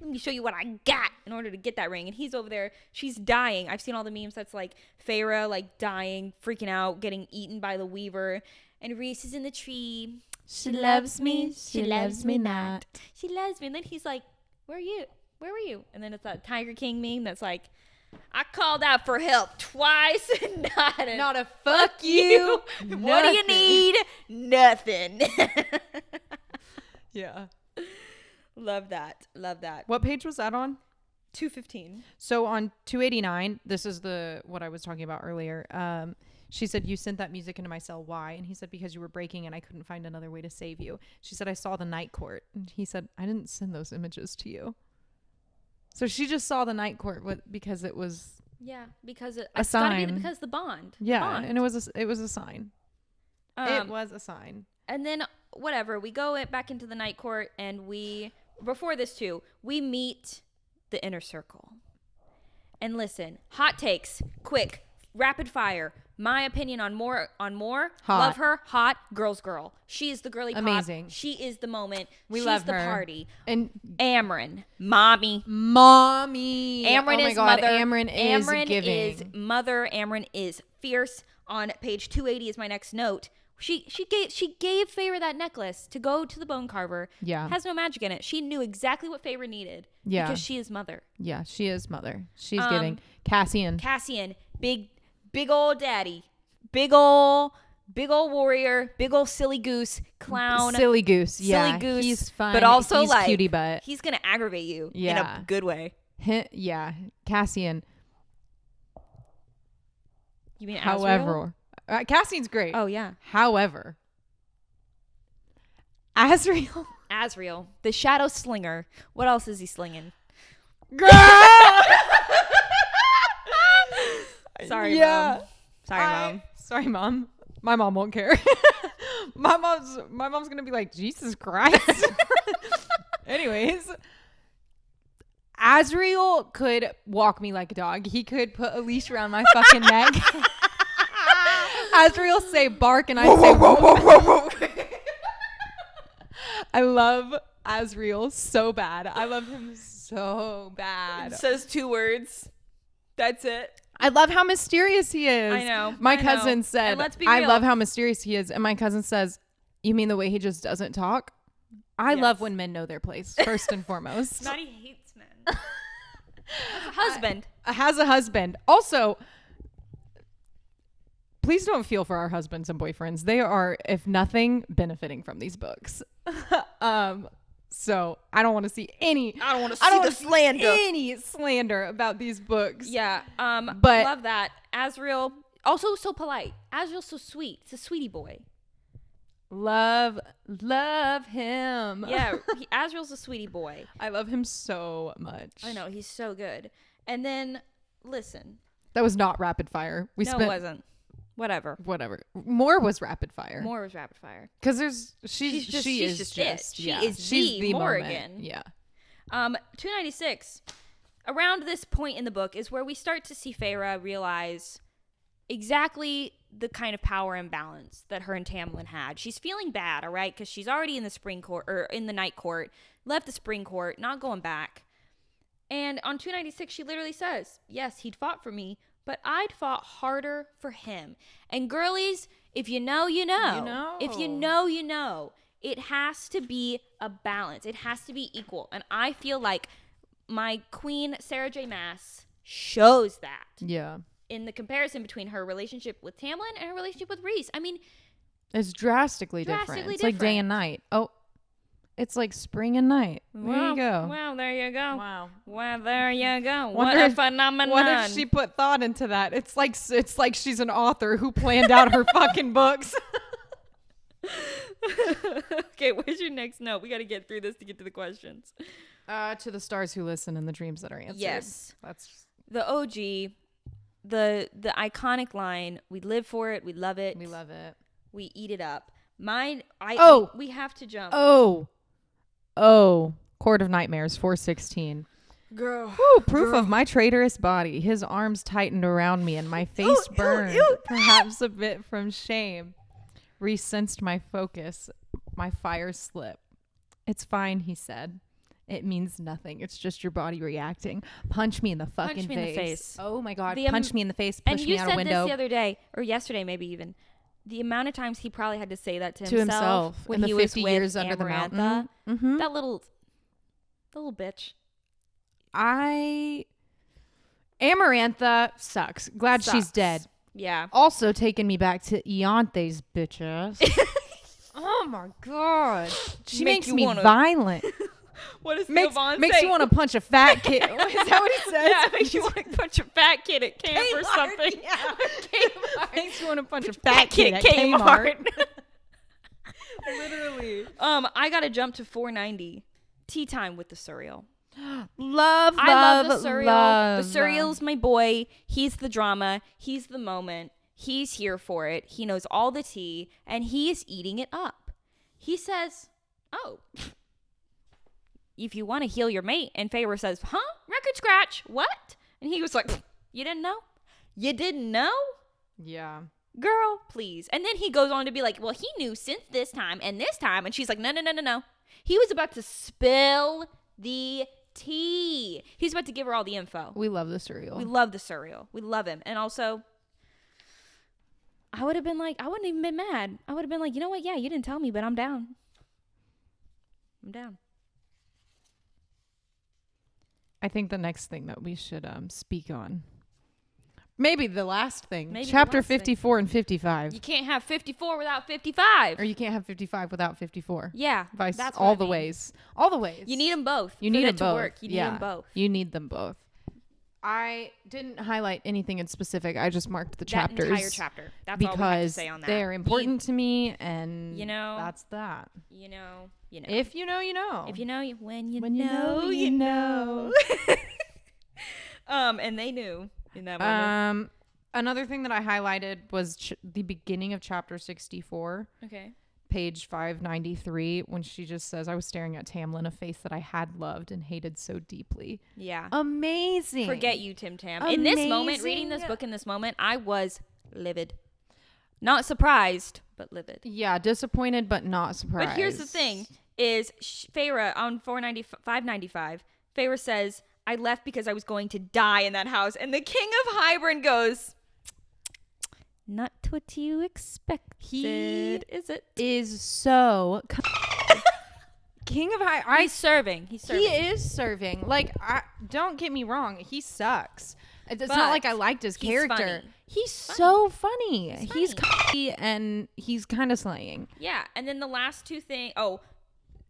Let me show you what I got in order to get that ring. And he's over there. She's dying. I've seen all the memes that's like Feyre like dying, freaking out, getting eaten by the Weaver. And Reese is in the tree. She loves me. She loves me not. She loves me. And then he's like, where are you? Where were you? And then it's that Tiger King meme that's like, I called out for help twice and not a fuck you. What do you need? Nothing. Yeah. Love that. Love that. What page was that on? 215. So on 289, this is what I was talking about earlier. She said, you sent that music into my cell. Why? And he said, because you were breaking and I couldn't find another way to save you. She said, I saw the night court. And he said, I didn't send those images to you. So she just saw the night court because it was because a sign. Because the bond. Yeah, Bond. and it was a sign. It was a sign. And then whatever, we go back into the night court and before this too, we meet the inner circle. And listen, hot takes, quick, rapid fire. My opinion on more. Hot. Love her, hot, girl. She is the girly pop. Amazing. She is the moment. We She's love the her. party. And Amryn, mommy. Amryn Amryn is is mother. mother. Amryn is giving. Is mother. Amryn is fierce. On page 280 is my next note. She gave Feyre that necklace to go to the bone carver. Yeah. Has no magic in it. She knew exactly what Feyre needed. Yeah. Because she is mother. Yeah, she is mother. She's giving. Cassian, big old daddy. Big old warrior. Big old silly goose. Clown. silly goose. Yeah, Silly goose. he's fun. But also he's like cutie butt. he's gonna aggravate you in Yeah. a good way. Yeah, Cassian. You mean Azriel? However, Cassian's great. Oh yeah. However, Asriel, the shadow slinger. What else is he slinging? Girl! Sorry, Mom. Sorry, Mom. My mom won't care. my mom's gonna be like, Jesus Christ. Anyways, Asriel could walk me like a dog. He could put a leash around my fucking neck. Asriel say bark and I say whoa, whoa, whoa, whoa. I love Asriel so bad. I love him so bad. It says 2 words. That's it. I love how mysterious he is. I know. My cousin said, let's be real. I love how mysterious he is. And my cousin says, you mean the way he just doesn't talk? I love when men know their place, first and foremost. Maddie hates men. Husband. Has a husband. Also, please don't feel for our husbands and boyfriends. They are, if nothing, benefiting from these books. So I don't want to see any. I don't want to see the slander. Any slander about these books. Yeah. But love that. Asriel, also so polite. Asriel's so sweet. It's a sweetie boy. Love him. Yeah. Asriel's a sweetie boy. I love him so much. I know. He's so good. And then, listen. That was not rapid fire. It wasn't. Whatever. More was rapid fire. More was rapid fire. Because she's just the Morrigan. Moment. Yeah. 296. Around this point in the book is where we start to see Feyre realize exactly the kind of power imbalance that her and Tamlin had. She's feeling bad, all right, because she's already in the spring court or in the night court, left the spring court, not going back. And on 296, she literally says, "Yes, he'd fought for me, but I'd fought harder for him." And girlies, if you know, you know. You know. If you know, you know. It has to be a balance. It has to be equal. And I feel like my queen, Sarah J. Maas, shows that. Yeah. In the comparison between her relationship with Tamlin and her relationship with Rhys. I mean, it's drastically different. It's like day and night. Oh, it's like spring and night. There you go. Wow, there you go. Wow, there you go. What a phenomenon. What if she put thought into that? It's like she's an author who planned out her fucking books. Okay, where's your next note? We got to get through this to get to the questions. To the stars who listen and the dreams that are answered. Yes. That's the OG, the iconic line. We live for it. We love it. We love it. We eat it up. Mine. We have to jump. Court of Nightmares 416. Girl. Woo, proof of my traitorous body. His arms tightened around me and my face burned, perhaps a bit from shame. Rhys sensed my focus. My fire slip. It's fine, he said. It means nothing. It's just your body reacting. Punch me in the fucking face. In the face. Oh my God. Punch me in the face. Push me out a window. And you said this the other day, or yesterday maybe even. The amount of times he probably had to say that to himself when he was 50 years under the mountain. Mm-hmm. That little bitch. Amarantha sucks. Glad she's dead. Yeah. Also taking me back to Ianthe's bitch ass. Oh my God. She makes me violent. What does Makes you want to punch a fat kid. Is that what he says? Yeah, makes you want to punch a fat kid at camp or something. Yeah. Kmart. Makes you want to punch a fat kid at Kmart. Literally. I got to jump to 490. Tea time with the Surreal. I love the Surreal. The Surreal's my boy. He's the drama. He's the moment. He's here for it. He knows all the tea, and he is eating it up. He says, "Oh, if you want to heal your mate," and Feyre says, "Huh? Record scratch? What?" And he was like, "You didn't know? You didn't know?" Yeah. Girl, please. And then he goes on to be like, "Well, he knew since this time and this time," and she's like, "No. He was about to spill the tea. He's about to give her all the info." We love the Surreal. We love the Surreal. We love him. And also, I would have been like, I wouldn't even been mad. I would have been like, you know what? Yeah, you didn't tell me, but I'm down. I'm down. I think the next thing that we should speak on, maybe the last thing, maybe chapter 54 and 55. You can't have 54 without 55. Or you can't have 55 without 54. Yeah. That's all the ways. All the ways. You need them both. You need them both. You need them both. You need them both. I didn't highlight anything in specific. I just marked the chapters. That entire chapter. That's all we have to say on that. Because they're important to me, and that's that. You know. If you know, you know. If you know, when you know, you know. And they knew in that moment. Another thing that I highlighted was the beginning of chapter 64. Okay. Page 593, when she just says, I was staring at Tamlin, a face that I had loved and hated so deeply. Yeah. Amazing. Forget you, Tim Tam. In this moment, reading this book in this moment, I was livid. Not surprised, but livid. Yeah, disappointed, but not surprised. But here's the thing, is Feyre on 595, Feyre says, I left because I was going to die in that house. And the King of Hybern goes, not what you expected, is it? Is so King of High. He's serving. He is serving. Like, don't get me wrong. He sucks. It's not like I liked his character. Funny. He's so funny. He's funny and he's kind of slaying. Yeah. And then the last two things. Oh,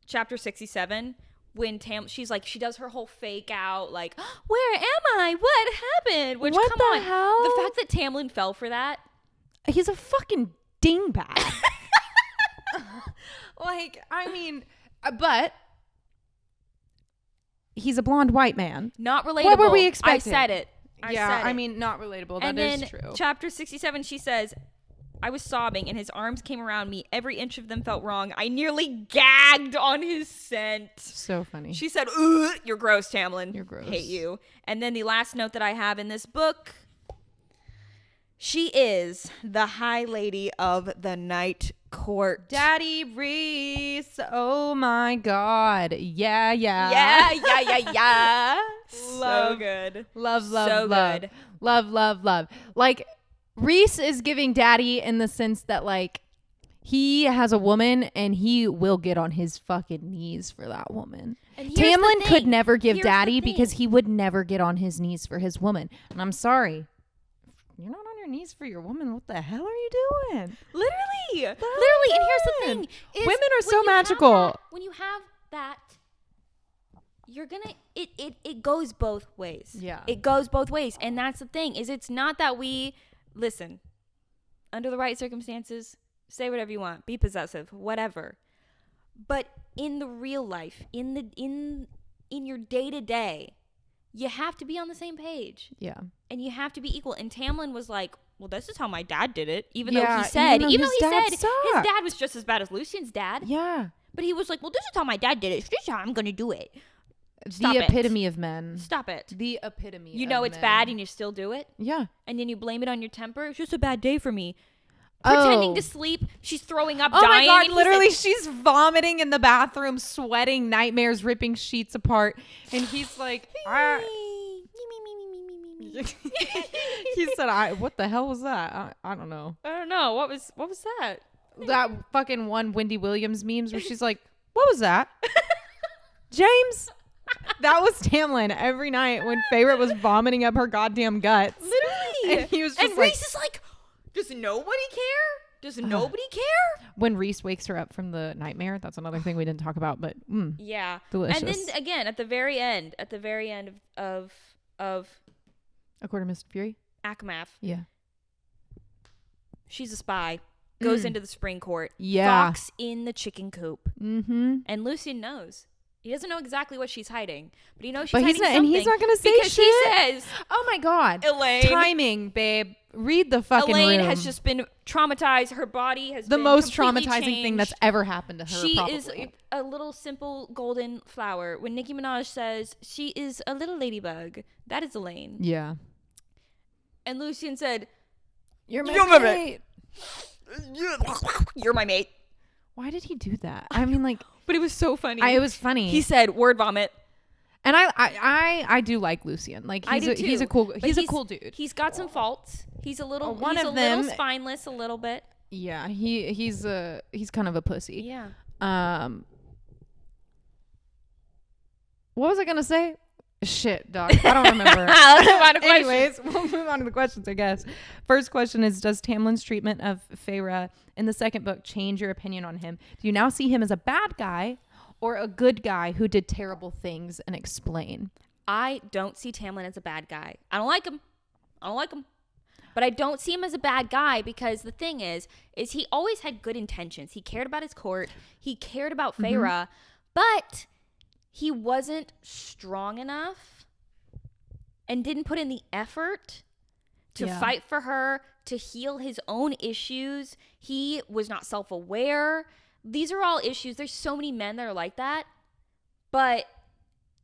chapter 67. When she does her whole fake out, like, where am I? What happened? Which, what come the on. hell? The fact that Tamlin fell for that. He's a fucking dingbat. Like, I mean, but he's a blonde white man. Not relatable. What were we expecting? I said it. I mean, not relatable. That is true. And then chapter 67, she says, I was sobbing and his arms came around me. Every inch of them felt wrong. I nearly gagged on his scent. So funny. She said, ugh, you're gross, Tamlin. You're gross. Hate you. And then the last note that I have in this book, she is the High Lady of the Night Court. Daddy Reese. Oh my God. Yeah. So good. Love. So good. Love. Like, Reese is giving daddy in the sense that, like, he has a woman and he will get on his fucking knees for that woman. Tamlin could never give daddy because he would never get on his knees for his woman. And I'm sorry. You're not on your knees for your woman. What the hell are you doing? Literally. And here's the thing. Women are so magical. When you have that, you're gonna it goes both ways. Yeah. It goes both ways. And that's the thing, is it's not that we listen, under the right circumstances, say whatever you want, be possessive, whatever. But in the real life, in your day-to-day, you have to be on the same page. Yeah. And you have to be equal. And Tamlin was like, well, this is how my dad did it. Even though he said his dad was just as bad as Lucian's dad. Yeah. But he was like, well, this is how my dad did it. This is how I'm going to do it. The epitome of men. Stop it. The epitome You know it's bad and you still do it? Yeah. And then you blame it on your temper. It's just a bad day for me. Pretending to sleep. She's throwing up, dying. Oh my God, literally she's vomiting in the bathroom, sweating, nightmares, ripping sheets apart. And he's like, he said, what the hell was that? I don't know. I don't know. What was that? That fucking one Wendy Williams memes where she's like, what was that? James? That was Tamlin every night when Favorite was vomiting up her goddamn guts. Literally. And he was just Reese is like, does nobody care? Does nobody care? When Reese wakes her up from the nightmare, that's another thing we didn't talk about, but yeah. Delicious. And then again, at the very end of A Court of Mist and Fury? Akamath. Yeah. She's a spy. Goes into the spring court. Yeah. Fox in the chicken coop. Mm-hmm. And Lucian knows. He doesn't know exactly what she's hiding, but he knows she's but hiding something. And he's not going to say because shit. He says, oh my God. Elaine. Timing, babe. Read the fucking Elaine room. has just been traumatized. Her body has the been most completely traumatizing changed. thing that's ever happened to her, She probably. is a little simple golden flower. When Nicki Minaj says she is a little ladybug, that is Elaine. Yeah. And Lucian said, You're my mate. You're my mate. Why did he do that? I mean, like, but it was so funny. It was funny. He said, "Word vomit," and I do like Lucian. Like, he's a cool dude. He's got some faults. He's a little little spineless, a little bit. Yeah, he's kind of a pussy. Yeah. What was I gonna say? Shit, dog. I don't remember. Let's move on to questions. Anyways, we'll move on to the questions, I guess. First question is, does Tamlin's treatment of Feyre in the second book change your opinion on him? Do you now see him as a bad guy or a good guy who did terrible things? And explain. I don't see Tamlin as a bad guy. I don't like him. But I don't see him as a bad guy because the thing is he always had good intentions. He cared about his court. He cared about Feyre, but he wasn't strong enough and didn't put in the effort to fight for her, to heal his own issues. He was not self-aware. These are all issues. There's so many men that are like that, but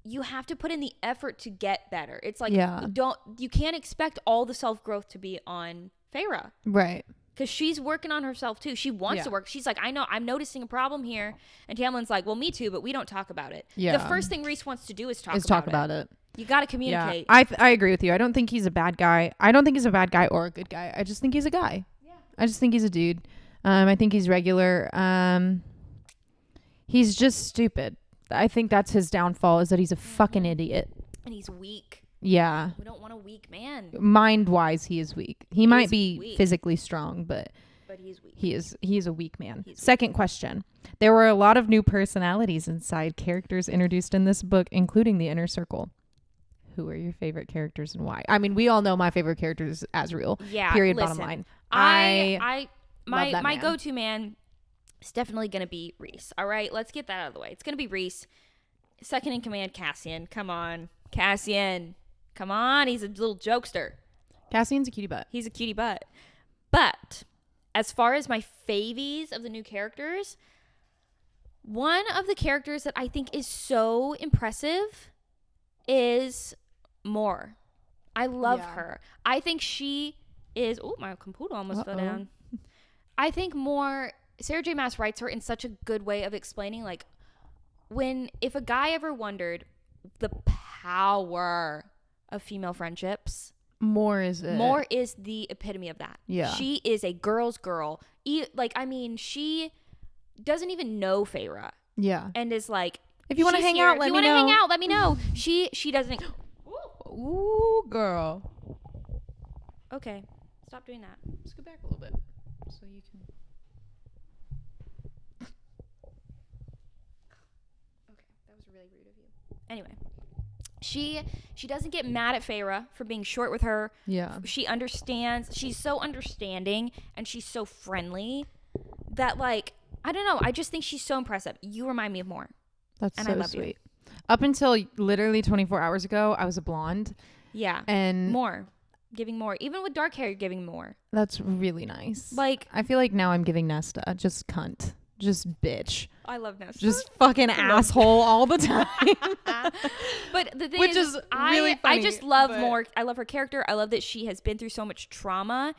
you have to put in the effort to get better. It's like, you can't expect all the self-growth to be on Feyre. Right. Because she's working on herself too. She wants to work. She's like, I know, I'm noticing a problem here. And Tamlin's like, well, me too, but we don't talk about it. Yeah. The first thing Rhys wants to do is talk about it. You got to communicate. Yeah. I agree with you. I don't think he's a bad guy. I don't think he's a bad guy or a good guy. I just think he's a guy. Yeah. I just think he's a dude. I think he's regular. He's just stupid. I think that's his downfall, is that he's a fucking idiot. And he's weak. Yeah. We don't want a weak man. Mind-wise, he is weak. He might be weak. Physically strong, but he's weak. He is a weak man. Second question. There were a lot of new personalities and side characters introduced in this book, including the Inner Circle. Who are your favorite characters and why? I mean, we all know my favorite character is Asriel. Yeah. Period. Listen, bottom line. My my go-to man is definitely going to be Rhys. All right, let's get that out of the way. It's going to be Rhys. Second in command, Cassian. Come on. Cassian. Come on. He's a little jokester. Cassian's a cutie butt. He's a cutie butt. But as far as my favies of the new characters, one of the characters that I think is so impressive is Mor. I love her. I think she is... Oh, my computer almost fell down. I think Mor... Sarah J. Maas writes her in such a good way of explaining, like, if a guy ever wondered the power of female friendships, Mor is the epitome of that. Yeah. She is a girl's girl. She doesn't even know Feyre. Yeah. And is like, if you want to hang out, let me know. She doesn't. Ooh, girl. Okay. Stop doing that. Let's go back a little bit so you can. Really rude of you. Anyway, she doesn't get mad at Feyre for being short with her. Yeah. She understands. She's so understanding and she's so friendly that, like, I don't know. I just think she's so impressive. You remind me of Mor. That's so sweet. Up until literally 24 hours ago, I was a blonde. Yeah. And giving more. Even with dark hair, you're giving more. That's really nice. Like, I feel like now I'm giving Nesta. Just cunt. Just bitch. I love Nesta. Just fucking asshole all the time. But the thing is really funny, I just love Mor. I love her character. I love that she has been through so much trauma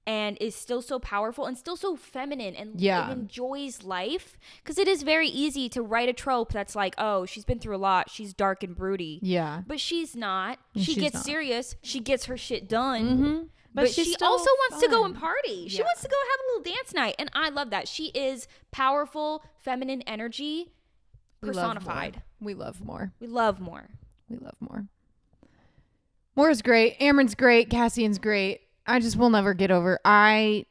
and is still so powerful and still so feminine and enjoys life. Because it is very easy to write a trope that's like, oh, she's been through a lot. She's dark and broody. Yeah. But she's not. She gets serious. She gets her shit done. Mm-hmm. But she also wants to go and party. She wants to go have a little dance night. And I love that. She is powerful, feminine energy personified. We love Mor. We love Mor. Mor is great. Amren's great. Cassian's great. I just will never get over. I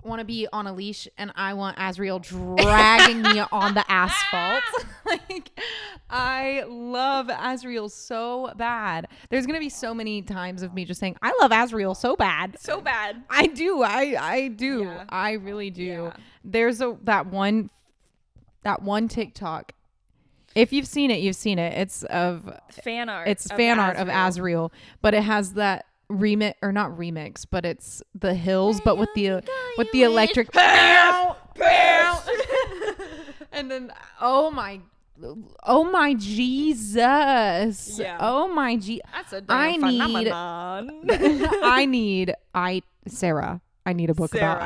want to be on a leash and I want Asriel dragging me on the asphalt. Like, I love Asriel so bad. There's gonna be so many times of me just saying, I love Asriel so bad. So bad. I do. I do. Yeah. I really do. Yeah. There's that one TikTok. If you've seen it, you've seen it. It's of fan art. It's fan art of Asriel, but it has that remix, or not remix, but it's the hills, but with the electric and then oh my Jesus, yeah. Oh my that's a damn Sarah, I need a book about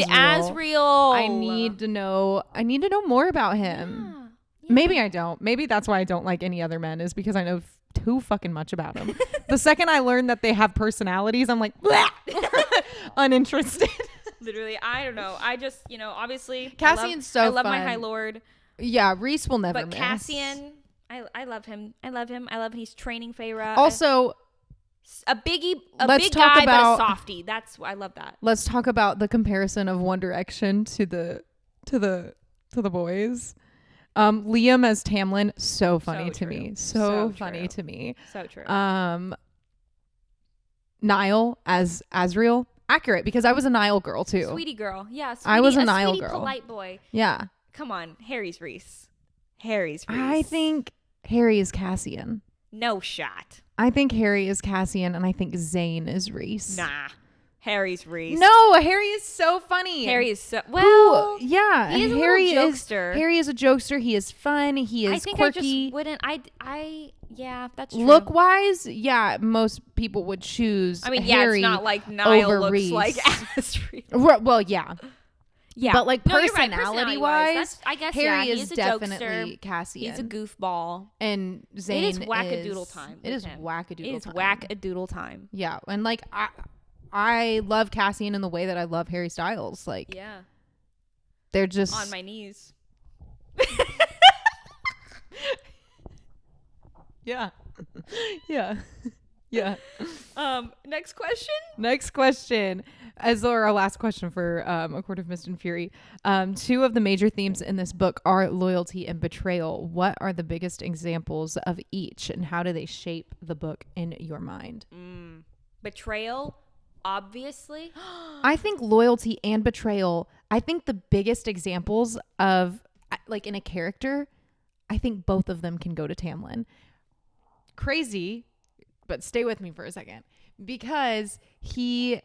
Asriel. I need to know more about him. Yeah. Maybe I don't. Maybe that's why I don't like any other men, is because I know too fucking much about them. The second I learn that they have personalities, I'm like, uninterested. Literally, I don't know. I just, obviously, Cassian's I love my High Lord. Yeah, Rhys will never miss. But Cassian, I love him. I love him. He's training Feyre. Also, a big guy, but a softie. I love that. Let's talk about the comparison of One Direction to the boys. Liam as Tamlin, so funny to true. me. So funny true. to me. So true. Niall as Asriel, accurate, because I was a Niall girl too. Sweetie girl. Yeah, I was a Niall sweetie, girl. polite boy. Yeah. Come on, Harry's Reese. Harry's Reese. I think Harry is Cassian. No shot. I think Harry is Cassian, and I think Zayn is Reese. Nah. Harry's Reese. No, Harry is so funny. Harry is so well. Yeah, he is a Harry little is jokester. Harry is a jokester. He is fun. He is I think quirky. I just wouldn't. Yeah, that's true. Look wise, yeah, most people would choose. I mean, Harry yeah, it's not like Niall over looks Reese. like Asriel. Well, yeah, Yeah, but like no, you're right. personality Personality-wise, wise, I guess Harry yeah, is he's a definitely jokester. Cassian. He's a goofball. And Zayn It is wackadoodle time. It with is him. wackadoodle It is time. wackadoodle time. Yeah, and like I love Cassian in the way that I love Harry Styles. Like, Yeah, they're just on my knees. yeah, yeah, yeah. Next question. Next question. As our last question for A Court of Mist and Fury. Two of the major themes in this book are loyalty and betrayal. What are the biggest examples of each, and how do they shape the book in your mind? Betrayal, obviously. I think loyalty and betrayal, I think the biggest examples of, like, in a character, I think both of them can go to Tamlin. Crazy, but stay with me for a second. Because he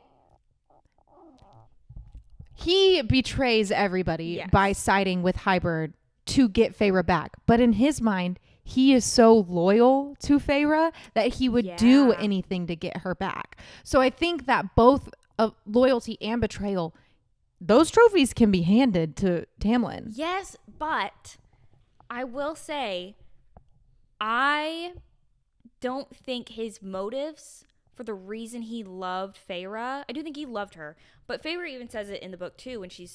betrays everybody by siding with Hybrid to get Feyre back. But in his mind, he is so loyal to Feyre that he would do anything to get her back. So I think that both loyalty and betrayal, those trophies can be handed to Tamlin. Yes, but I will say, I don't think his motives for the reason he loved Feyre, I do think he loved her, but Feyre even says it in the book too when she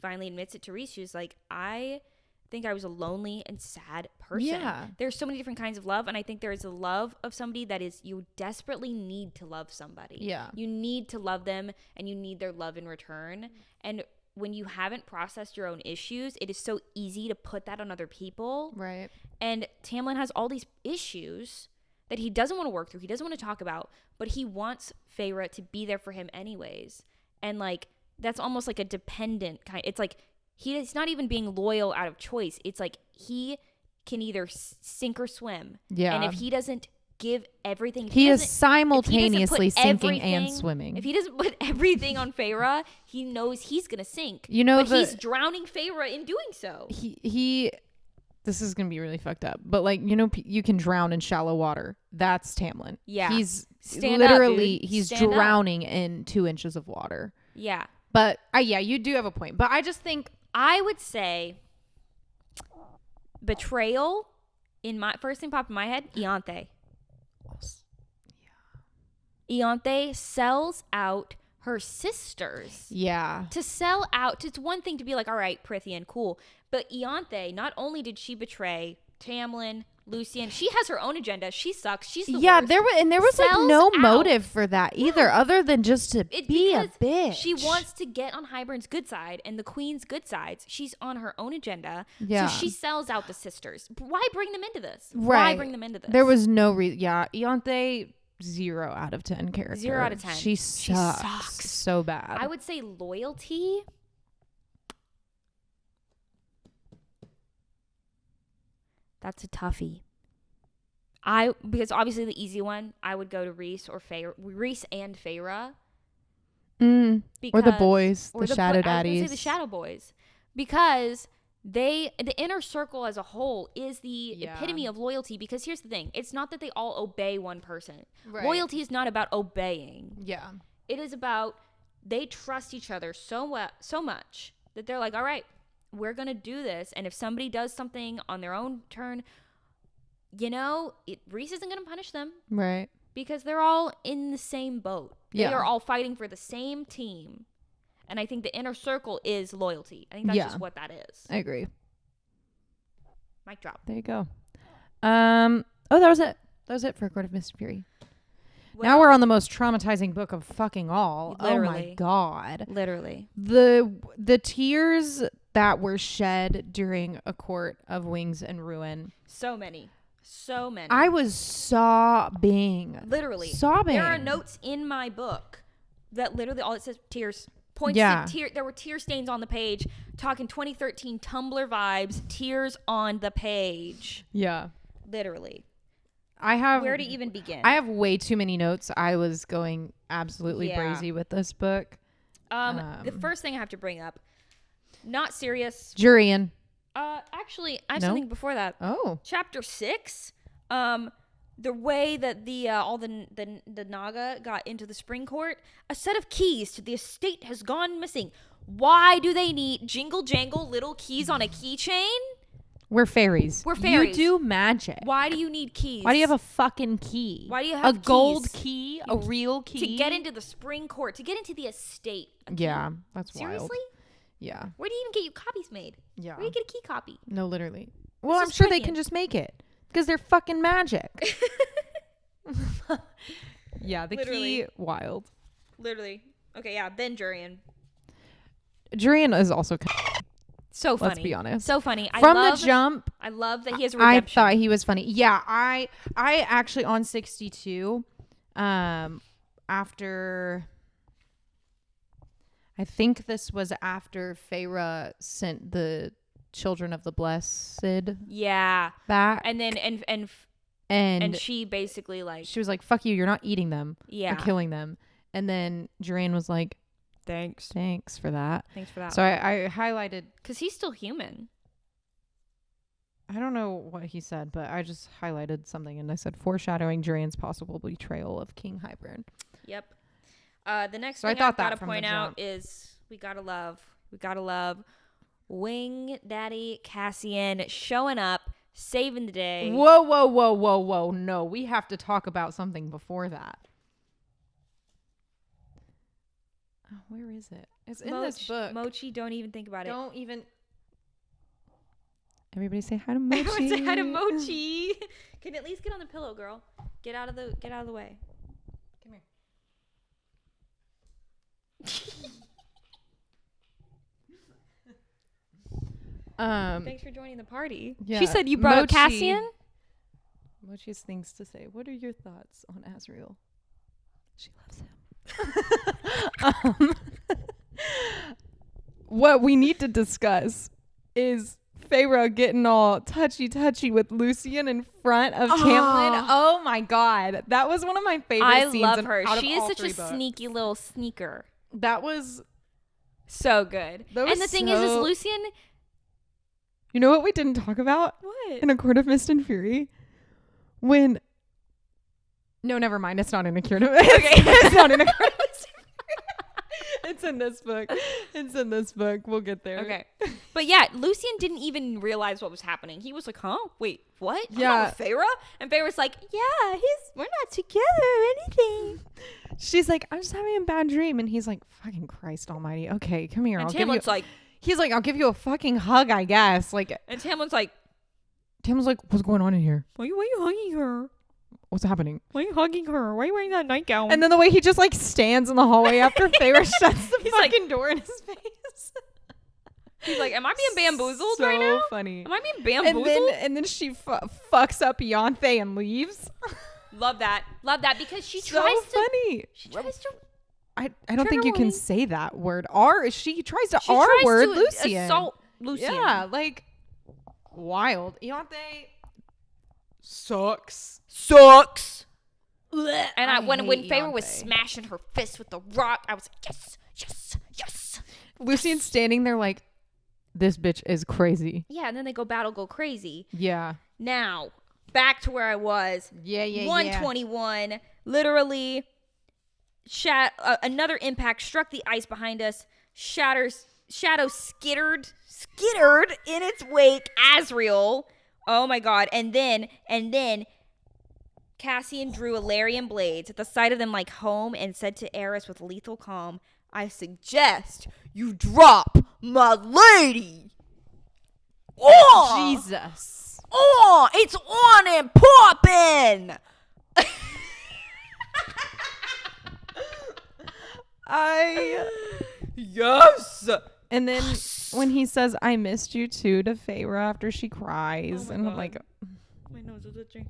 finally admits it to Reese. She was like, I think I was a lonely and sad person. Yeah. There's so many different kinds of love, and I think there is a love of somebody that is, you desperately need to love somebody. Yeah. You need to love them, and you need their love in return. And when you haven't processed your own issues, it is so easy to put that on other people. Right. And Tamlin has all these issues that he doesn't want to work through, he doesn't want to talk about, but he wants Feyre to be there for him anyways. And like, that's almost like a dependent kind. It's like, he's not even being loyal out of choice. It's like, he can either sink or swim. Yeah. And if he doesn't give everything, he is simultaneously sinking and swimming. If he doesn't put everything on Feyre, he knows he's going to sink. You know, but he's drowning Feyre in doing so. He this is gonna be really fucked up, but like, you know, you can drown in shallow water. That's Tamlin. Yeah, he's Stand literally up, dude. he's Stand drowning in 2 inches of water. Yeah, but yeah, you do have a point. But I just think I would say betrayal. In my first thing popped in my head, Ianthe. Ianthe sells out her sisters. Yeah. To sell out, it's one thing to be like, all right, Prithian, cool. But Ianthe, not only did she betray Tamlin, Lucian, she has her own agenda. She sucks. She's the worst. There was like Sells no out. motive for that either, other than just to be a bitch. She wants to get on Hybern's good side and the Queen's good sides. She's on her own agenda. Yeah. So she sells out the sisters. Why bring them into this? Right. Why bring them into this? There was no reason. Yeah. Ianthe, 0 out of 10 character. 0 out of 10. She sucks so bad. I would say loyalty. That's a toughie. Because obviously the easy one, I would go to Reese or Feyre. Reese and Feyre. Or the boys, the Shadow I was gonna say Daddies. the Shadow Boys. Because the inner circle as a whole is the epitome of loyalty. Because here's the thing. It's not that they all obey one person. Right. Loyalty is not about obeying. Yeah. It is about they trust each other so much that they're like, all right, we're going to do this. And if somebody does something on their own turn, you know, Reese isn't going to punish them. Right. Because they're all in the same boat. They Yeah. are all fighting for the same team. And I think the inner circle is loyalty. I think that's just what that is. I agree. Mic drop. There you go. That was it. That was it for A Court of Mist and Fury. Well, now we're on the most traumatizing book of fucking all. Literally. Oh my god. Literally. The tears that were shed during A Court of Wings and Ruin. So many. I was sobbing. Literally. Sobbing. There are notes in my book that literally all it says tears. Points to tear. There were tear stains on the page. Talking 2013 Tumblr vibes. Tears on the page. Yeah. Literally. Where to even begin? I have way too many notes. I was going absolutely crazy with this book. The first thing I have to bring up, not serious. Jurian. Actually, I have something before that. Oh. Chapter 6. The way that the Naga got into the Spring Court, a set of keys to the estate has gone missing. Why do they need jingle jangle little keys on a keychain? We're fairies. You do magic. Why do you need keys? Why do you have a fucking key? Why do you have a gold key? A real key? To get into the Spring Court, to get into the estate. Yeah, that's Seriously? wild. Yeah. Where do you even get your copies made? Yeah. Where do you get a key copy? No, literally. Well, I'm sure they can just make it because they're fucking magic. Yeah, the key, wild. Literally. Okay, yeah, then Jurian. Jurian is also so funny. Let's be honest. So funny. From the jump, I love that he has a redemption. I thought he was funny. Yeah, I actually on 62, after, I think this was after Feyre sent the children of the blessed back. And then and she basically she was like, fuck you, you're not eating them. Yeah. Or killing them. And then Jurian was like, Thanks for that. Thanks for that. So I highlighted. Because he's still human. I don't know what he said, but I just highlighted something and I said foreshadowing Jurian's possible betrayal of King Hybern. Yep. The next thing I've got to point out is we gotta love Wing Daddy Cassian showing up, saving the day. Whoa. No, we have to talk about something before that. Oh, where is it? It's in this book. Mochi, don't even think about it. Don't even. Everybody say hi to Mochi. Everyone say hi to Mochi. Can you at least get on the pillow, girl? Get out of the way. Come here. Thanks for joining the party. Yeah, she said you brought up Cassian. Mochi has things to say. What are your thoughts on Azriel? She loves him. What we need to discuss is Feyre getting all touchy with Lucian in front of Tamlin. Oh my god, that was one of my favorite scenes. I love her. She is such a sneaky little sneaker. That was so good. And the thing is Lucian. You know what we didn't talk about? What? In A Court of Mist and Fury, when. No, never mind. It's not in A Court of Mist. Okay, it's not in A Court of Mist. It's in this book. We'll get there. Okay. But yeah, Lucian didn't even realize what was happening. He was like, huh? Wait, what? Yeah. I'm not with Feyre? And Feyre's like, yeah, we're not together or anything. She's like, I'm just having a bad dream. And he's like, fucking Christ almighty. Okay, come here. And Tamlin's like, he's like, I'll give you a fucking hug, I guess. Like, and Tamlin's like, what's going on in here? Why are you hugging her? What's happening? Why are you hugging her? Why are you wearing that nightgown? And then the way he just like stands in the hallway after Feyre shuts the fucking door in his face. He's like, am I being bamboozled right now? So funny. Am I being bamboozled? And then she fucks up Beyonce and leaves. Love that because she so tries to. Funny. She tries to. I don't think you can say that word. She tries to R-word Lucian. Assault Lucian. Yeah, like wild. Beyonce sucks. And when Feyre was smashing her fist with the rock, I was like, yes. Lucian's standing there like, this bitch is crazy. Yeah, and then they go crazy. Yeah. Now, back to where I was. Yeah. 121. Yeah. Literally, another impact struck the ice behind us. Shadow skittered in its wake. Azriel. Oh my god. And then Cassian drew Illyrian blades at the sight of them like home and said to Eris with lethal calm, I suggest you drop my lady. Oh, Jesus. Oh, it's on and poppin'. Yes. And then when he says, I missed you too to Feyre after she cries. And I'm like, my nose is itching.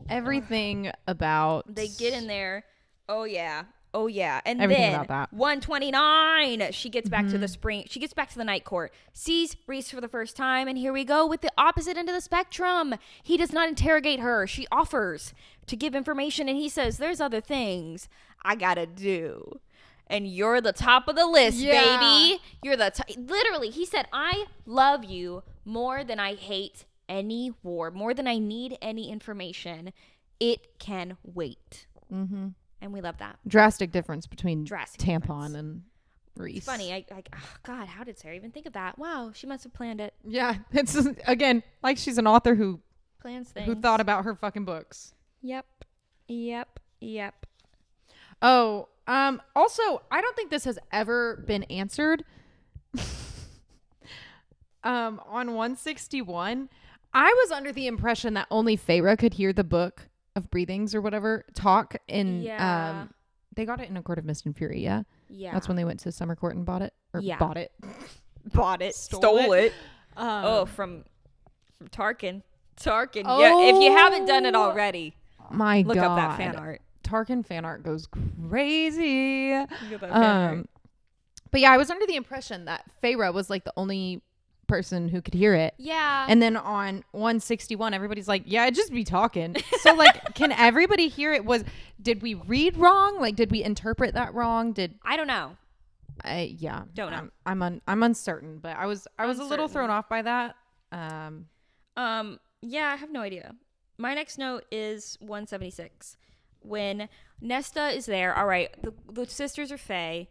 Everything about. They get in there. Oh, yeah. Oh, yeah. And everything then about that. 129, she gets back to the spring. She gets back to the night court, sees Rhys for the first time. And here we go with the opposite end of the spectrum. He does not interrogate her. She offers to give information. And he says, there's other things I got to do. And you're the top of the list, baby. You're the literally, he said, I love you more than I hate any war, more than I need any information. It can wait. Mm-hmm. And we love that. Drastic difference between Drastic Tampon difference. And Rhys. It's funny. God, how did Sarah even think of that? Wow, she must have planned it. Yeah. It's, again, like she's an author who Plans things. who thought about her fucking books. Yep. Oh, also, I don't think this has ever been answered. On 161, I was under the impression that only Feyre could hear the book of breathings or whatever talk in they got it in A Court of Mist and Fury. Yeah That's when they went to Summer Court and bought it bought it stole it. From Tarkin. Yeah, if you haven't done it already, look up that fan art. Tarkin fan art goes crazy. Look at that fan art. But yeah, I was under the impression that Feyre was like the only person who could hear it. Yeah. And then on 161, everybody's like, yeah, it'd just be talking. So like, can everybody hear it? Did we read wrong? Like, did we interpret that wrong? I don't know. Don't know. I'm uncertain, but I was a little thrown off by that. Yeah, I have no idea. My next note is 176. When Nesta is there, all right, the sisters are Fae.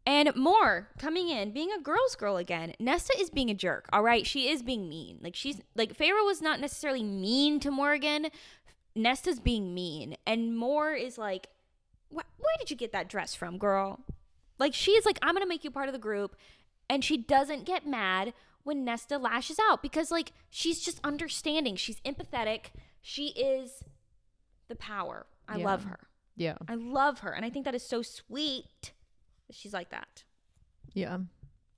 And more coming in, being a girl's girl again. Nesta is being a jerk, all right? She is being mean. Like, Feyre was not necessarily mean to Morgan. Nesta's being mean. And Moore is like, where did you get that dress from, girl? Like, she is like, I'm going to make you part of the group. And she doesn't get mad when Nesta lashes out because, like, she's just understanding. She's empathetic. She is the power. I love her. Yeah. I love her. And I think that is so sweet. She's like that. Yeah.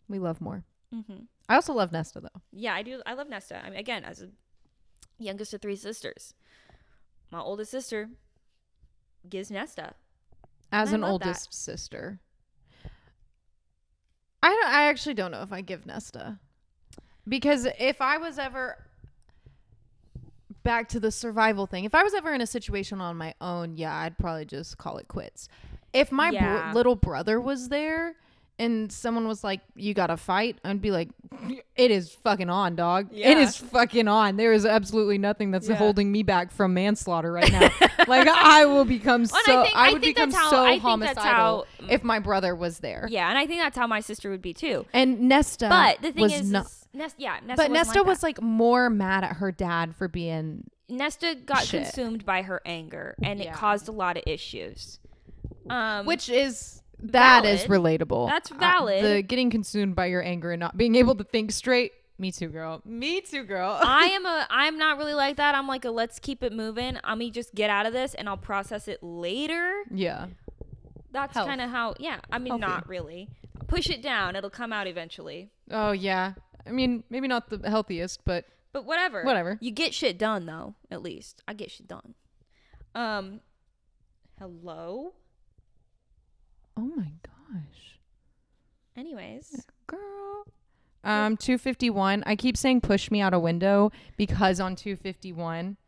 We love more. Mm-hmm. I also love Nesta, though. Yeah, I do. I love Nesta. I mean, again, as a youngest of 3 sisters, my oldest sister gives Nesta. As an oldest sister. I actually don't know if I give Nesta. Because if I was ever... Back to the survival thing. If I was ever in a situation on my own, yeah, I'd probably just call it quits. If my little brother was there and someone was like, you gotta fight, I'd be like, it is fucking on, dog. Yeah. It is fucking on. There is absolutely nothing that's holding me back from manslaughter right now. Like, I will become I would become so homicidal if my brother was there. Yeah, and I think that's how my sister would be too. And Nesta, but the thing is Nesta was like more mad at her dad for being Nesta got consumed by her anger, and it caused a lot of issues. Which is is relatable. That's valid. The getting consumed by your anger and not being able to think straight. Me too, girl. I'm not really like that. I'm like let's keep it moving. Let me just get out of this and I'll process it later. Yeah. That's kind of how. Yeah. I mean, not really. Push it down. It'll come out eventually. Oh yeah. I mean, maybe not the healthiest, but whatever. You get shit done though. At least I get shit done. Hello. Oh my gosh. Anyways. Girl. 251. I keep saying push me out a window because on 251,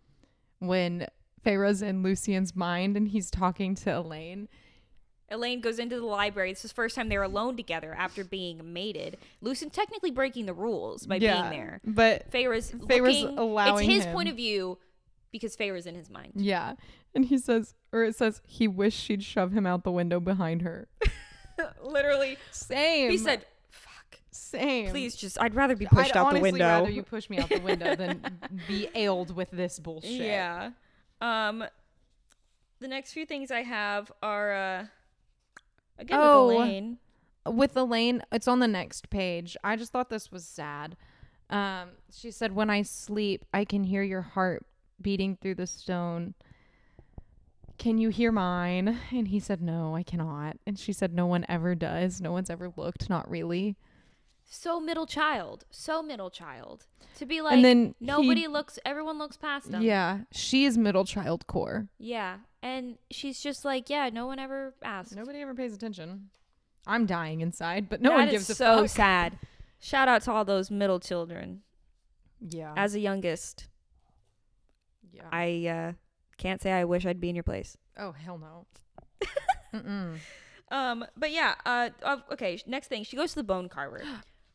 when Feyre's in Lucien's mind and he's talking to Elaine goes into the library. This is the first time they're alone together after being mated. Lucien technically breaking the rules by being there. But Feyre's allowing it's his point of view because Feyre's in his mind. Yeah. And it says he wished she'd shove him out the window behind her. Literally. Same. He said, fuck. Same. Please I'd rather be pushed out the window. I'd rather you push me out the window than be ailed with this bullshit. Yeah. The next few things I have are, again, with Elaine. With Elaine, it's on the next page. I just thought this was sad. She said, when I sleep, I can hear your heart beating through the stone. Can you hear mine? And he said, no, I cannot. And she said, no one ever does. No one's ever looked. Not really. So middle child. To be like, And then everyone looks past them. Yeah, she is middle child core. Yeah, and she's just like, yeah, no one ever asked. Nobody ever pays attention. I'm dying inside, but no one gives a fuck. That is so sad. Shout out to all those middle children. Yeah. As a youngest, I can't say I wish I'd be in your place. Oh, hell no. But yeah, okay, next thing, she goes to the bone carver.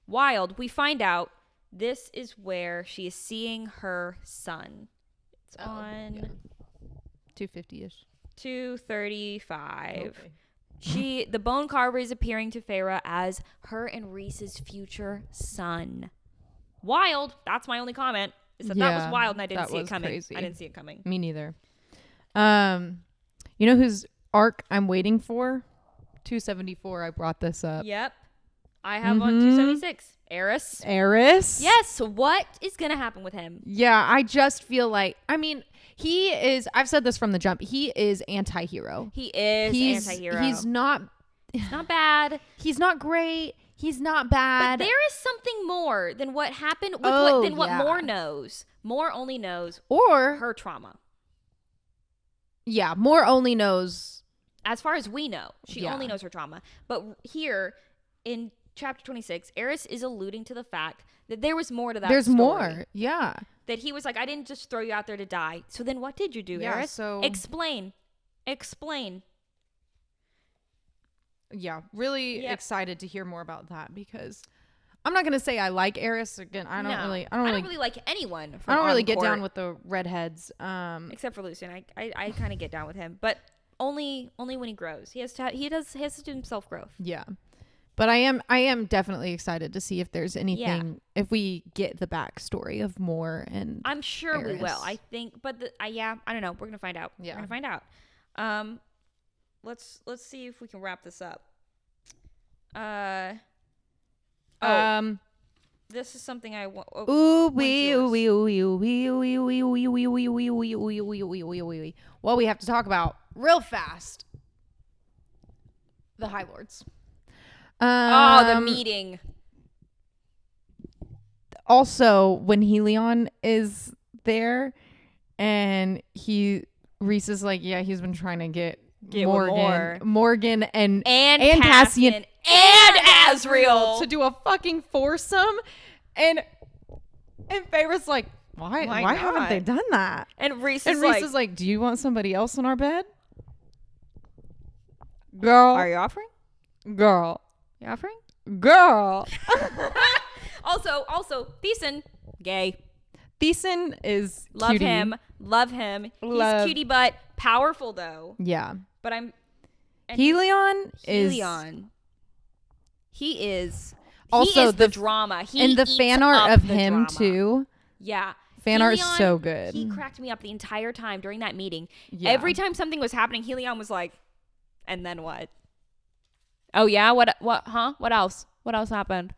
Wild, we find out this is where she is seeing her son. It's on 250-ish. 235. Okay. The bone carver is appearing to Feyre as her and Rhys's future son. Wild. That's my only comment. Is that was wild and I didn't see it coming. Crazy. I didn't see it coming. Me neither. You know whose arc I'm waiting for? 274. I brought this up. Yep. I have on 276. Eris. Yes. What is going to happen with him? Yeah, I just feel like, I mean, he is, I've said this from the jump, he is anti-hero. He's anti-hero. He's not bad. He's not great. He's not bad. But there is something more than what happened with what Moore knows. Moore only knows her trauma. Yeah, Moore only knows. As far as we know, she only knows her trauma. But here in chapter 26, Eris is alluding to the fact that there was more to that There's story. more. Yeah. That he was like, I didn't just throw you out there to die. So then what did you do, Eris? So Explain. Yeah, really excited to hear more about that because I'm not gonna say I like Eris again. I don't really like anyone. I don't really get down with the redheads, except for Lucian. I kind of get down with him, but only when he grows. He has to do himself growth. Yeah, but I am definitely excited to see if there's anything if we get the backstory of Moore and I'm sure Eris. we will. I think, but I don't know. We're gonna find out. Yeah, we're gonna find out. Let's see if we can wrap this up. This is something I want. Well, we have to talk about real fast the High Lords. The meeting. Also, when Helion is there, and Rhys is like, yeah, he's been trying to get Morgan and Cassian and Azriel to do a fucking foursome, and Feyre's like, why haven't they done that? And Rhys is like, do you want somebody else in our bed, girl? Are you offering, girl? You offering, girl? Also, Thiessen, gay. Thiessen is love cutie. Love him. He's cutie butt, powerful though. Yeah. But Helion. He is also the drama. And the fan art of him too. Yeah. Fan art is so good. He cracked me up the entire time during that meeting. Yeah. Every time something was happening, Helion was like, and then what? Oh yeah? What huh? What else? What else happened?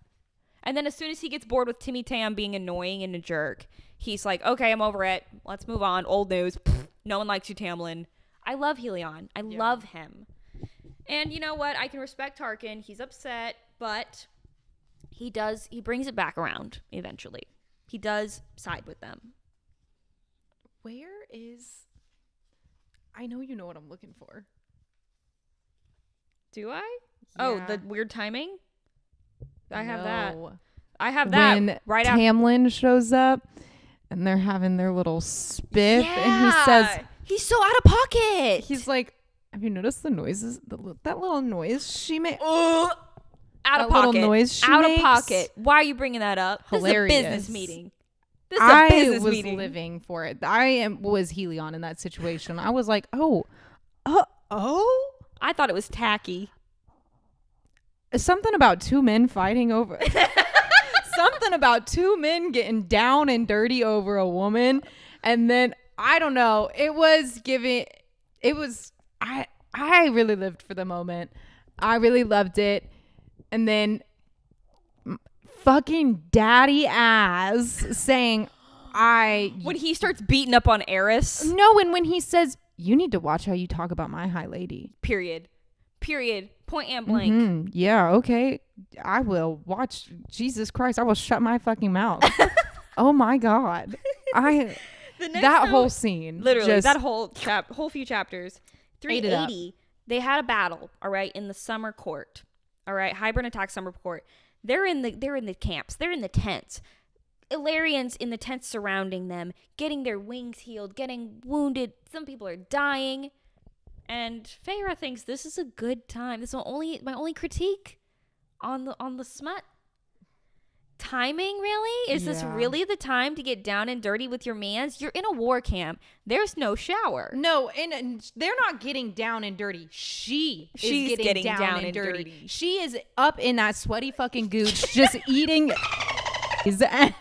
And then as soon as he gets bored with Timmy Tam being annoying and a jerk, he's like, okay, I'm over it. Let's move on. Old news. Pfft, no one likes you, Tamlin. I love Helion. I love him. And you know what? I can respect Tarkin. He's upset, but he brings it back around eventually. He does side with them. I know you know what I'm looking for. Do I? Yeah. Oh, the weird timing? I have that. When right after Tamlin shows up and they're having their little spiff and he says he's so out of pocket. He's like, have you noticed the noises? That little noise she made. Out of pocket. Little noise she out makes? Of pocket. Why are you bringing that up? Hilarious. This is a business meeting. I was living for it. Was Helion in that situation. I was like, oh. I thought it was tacky. Something about two men fighting over. Something about two men getting down and dirty over a woman, and then I don't know. I really lived for the moment. I really loved it, and then fucking daddy ass saying when he starts beating up on Eris. No, and when he says, you need to watch how you talk about my high lady. Period. period, point and blank. Yeah, okay. I will watch. Jesus Christ, I will shut my fucking mouth. Oh my God. That whole scene. Literally, that whole few chapters. Ate it up. 380, they had a battle, all right, in the summer court. All right, Hybern attacks summer court. They're in the camps. They're in the tents. Illyrians in the tents surrounding them, getting their wings healed, getting wounded. Some people are dying. And Feyre thinks this is a good time. This is my only critique on the smut. Timing, really? Is this really the time to get down and dirty with your mans? You're in a war camp. There's no shower. No, and they're not getting down and dirty. She's getting down and dirty. She is up in that sweaty fucking gooch, just eating. And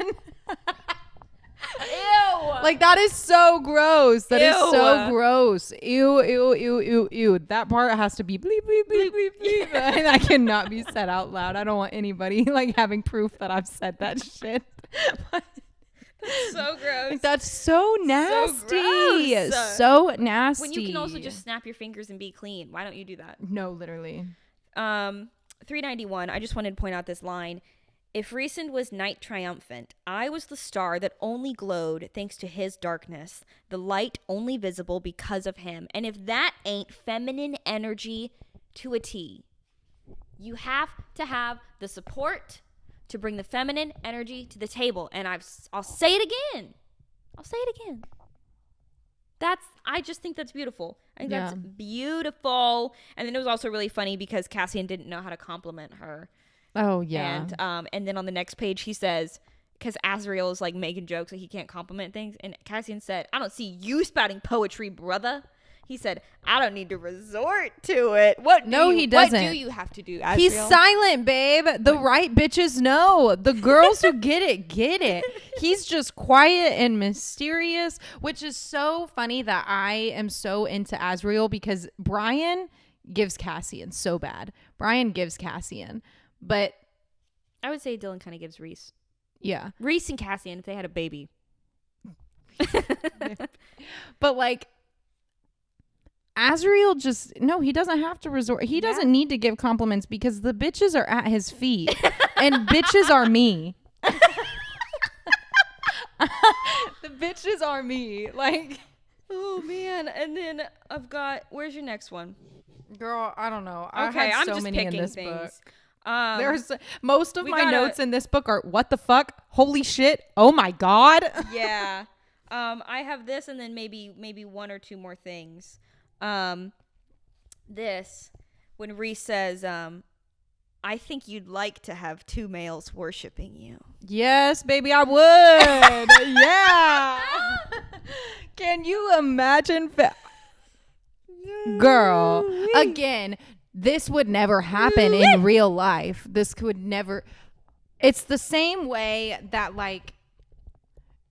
Ew. Like, that is so gross. That is Ew. so gross. Ew, ew, ew, ew, ew. That part has to be bleep, bleep, bleep, bleep, bleep. And that cannot be said out loud. I don't want anybody like having proof that I've said that shit. So gross. Like, that's so nasty. gross. So nasty. When you can also just snap your fingers and be clean. Why don't you do that? No, literally. 391. I just wanted to point out this line. If Rhysand was night triumphant, I was the star that only glowed thanks to his darkness, the light only visible because of him. And if that ain't feminine energy to a T, you have to have the support to bring the feminine energy to the table. And I'll say it again. I just think that's beautiful. I think that's beautiful. And then it was also really funny because Cassian didn't know how to compliment her. Oh, yeah. And then on the next page, he says, because Azriel is like making jokes that he can't compliment things. And Cassian said, I don't see you spouting poetry, brother. He said, I don't need to resort to it. He doesn't. What do you have to do, Azriel? He's silent, babe. The right bitches know. The girls who get it. He's just quiet and mysterious, which is so funny that I am so into Azriel because Brian gives Cassian so bad. But I would say Dylan kind of gives Rhys. Yeah. Rhys and Cassian, if they had a baby. But like, Azriel he doesn't have to resort. He doesn't need to give compliments because the bitches are at his feet. And bitches are me. The bitches are me. Like, oh man. And then where's your next one? Girl, I don't know. Okay, I had I'm so just many picking in this things. book. There's most of my notes in this book are what the fuck, holy shit, oh my god. Yeah. I have this and then maybe one or two more things. This when Rhys says, I think you'd like to have two males worshiping you. Yes, baby, I would. Yeah. Can you imagine? Girl, again, this would never happen in real life. This could never. It's the same way that, like,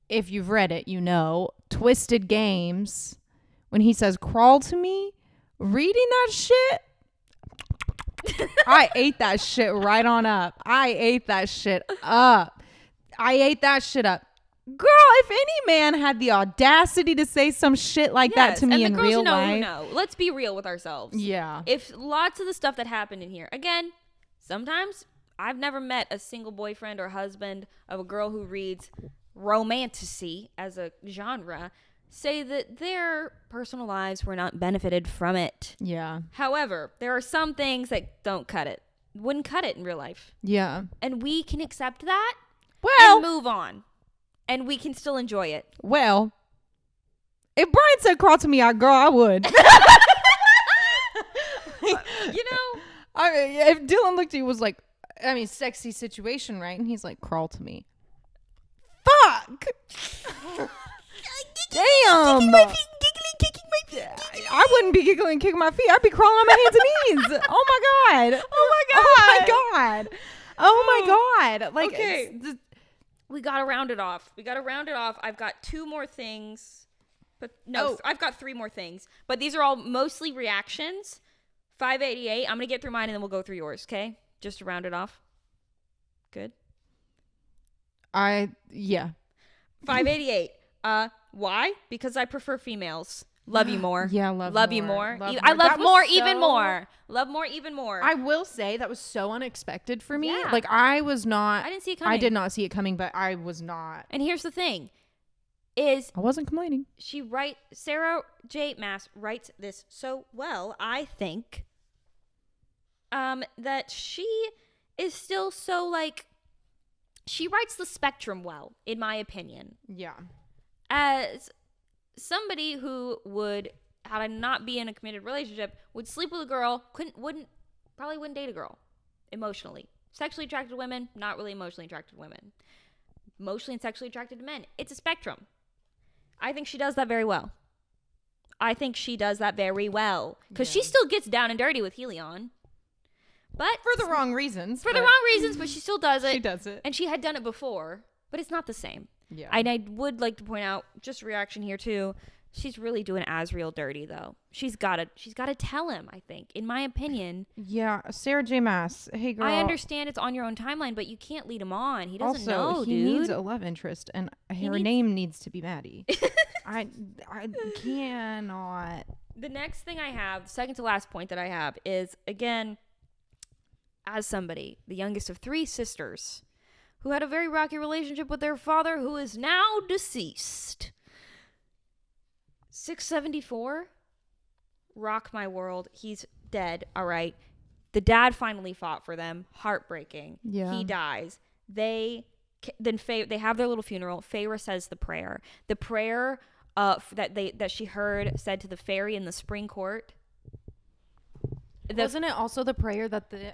if you've read it, you know, Twisted Games, when he says, crawl to me, reading that shit, I ate that shit right on up. I ate that shit up. Girl, if any man had the audacity to say some shit like that to me in real life. No, let's be real with ourselves. Yeah. If lots of the stuff that happened in here, again, sometimes I've never met a single boyfriend or husband of a girl who reads romantasy as a genre say that their personal lives were not benefited from it. Yeah. However, there are some things that wouldn't cut it in real life. Yeah. And we can accept that and move on. And we can still enjoy it. Well, if Brian said crawl to me, girl, I would. If Dylan looked at you was like, sexy situation, right? And he's like, crawl to me. Fuck. Damn. Kicking my feet. I wouldn't be giggling, kicking my feet. I'd be crawling on my hands and knees. Oh my God. Like, okay. We got to round it off. I've got two more things. I've got three more things. But these are all mostly reactions. 588. I'm going to get through mine and then we'll go through yours, okay? Just to round it off. Good? Yeah. 588. Why? Because I prefer females. Love you more. Yeah, love you more. Love I love That was more, even so- more. Love more, even more. I will say that was so unexpected for me. Yeah. Like I was not. I didn't see it coming. I did not see it coming, but I was not. And here's the thing: is I wasn't complaining. Sarah J. Maas writes this so well. I think, that she is still so like. She writes the spectrum well, in my opinion. Yeah. As somebody who would, had I not be in a committed relationship, would sleep with a girl, probably wouldn't date a girl emotionally. Sexually attracted to women, not really emotionally attracted to women. Emotionally and sexually attracted to men. It's a spectrum. I think she does that very well. Because she still gets down and dirty with Helion. But For the wrong reasons. but she still does it. She does it. And she had done it before, but it's not the same. Yeah. And I would like to point out, just a reaction here too, she's really doing Asriel dirty though. She's gotta tell him, I think, in my opinion. Yeah. Sarah J. Maas. Hey, girl. I understand it's on your own timeline, but you can't lead him on. He doesn't know, he dude. needs a love interest, and her name needs to be Madi. I cannot. The next thing I have, the second to last point that I have is, again, as somebody, the youngest of 3 sisters, who had a very rocky relationship with their father, who is now deceased. 674, rock my world. He's dead. All right. The dad finally fought for them. Heartbreaking. Yeah. He dies. They have their little funeral. Feyre says the prayer. The prayer that she heard said to the fairy in the spring court. Wasn't it also the prayer that the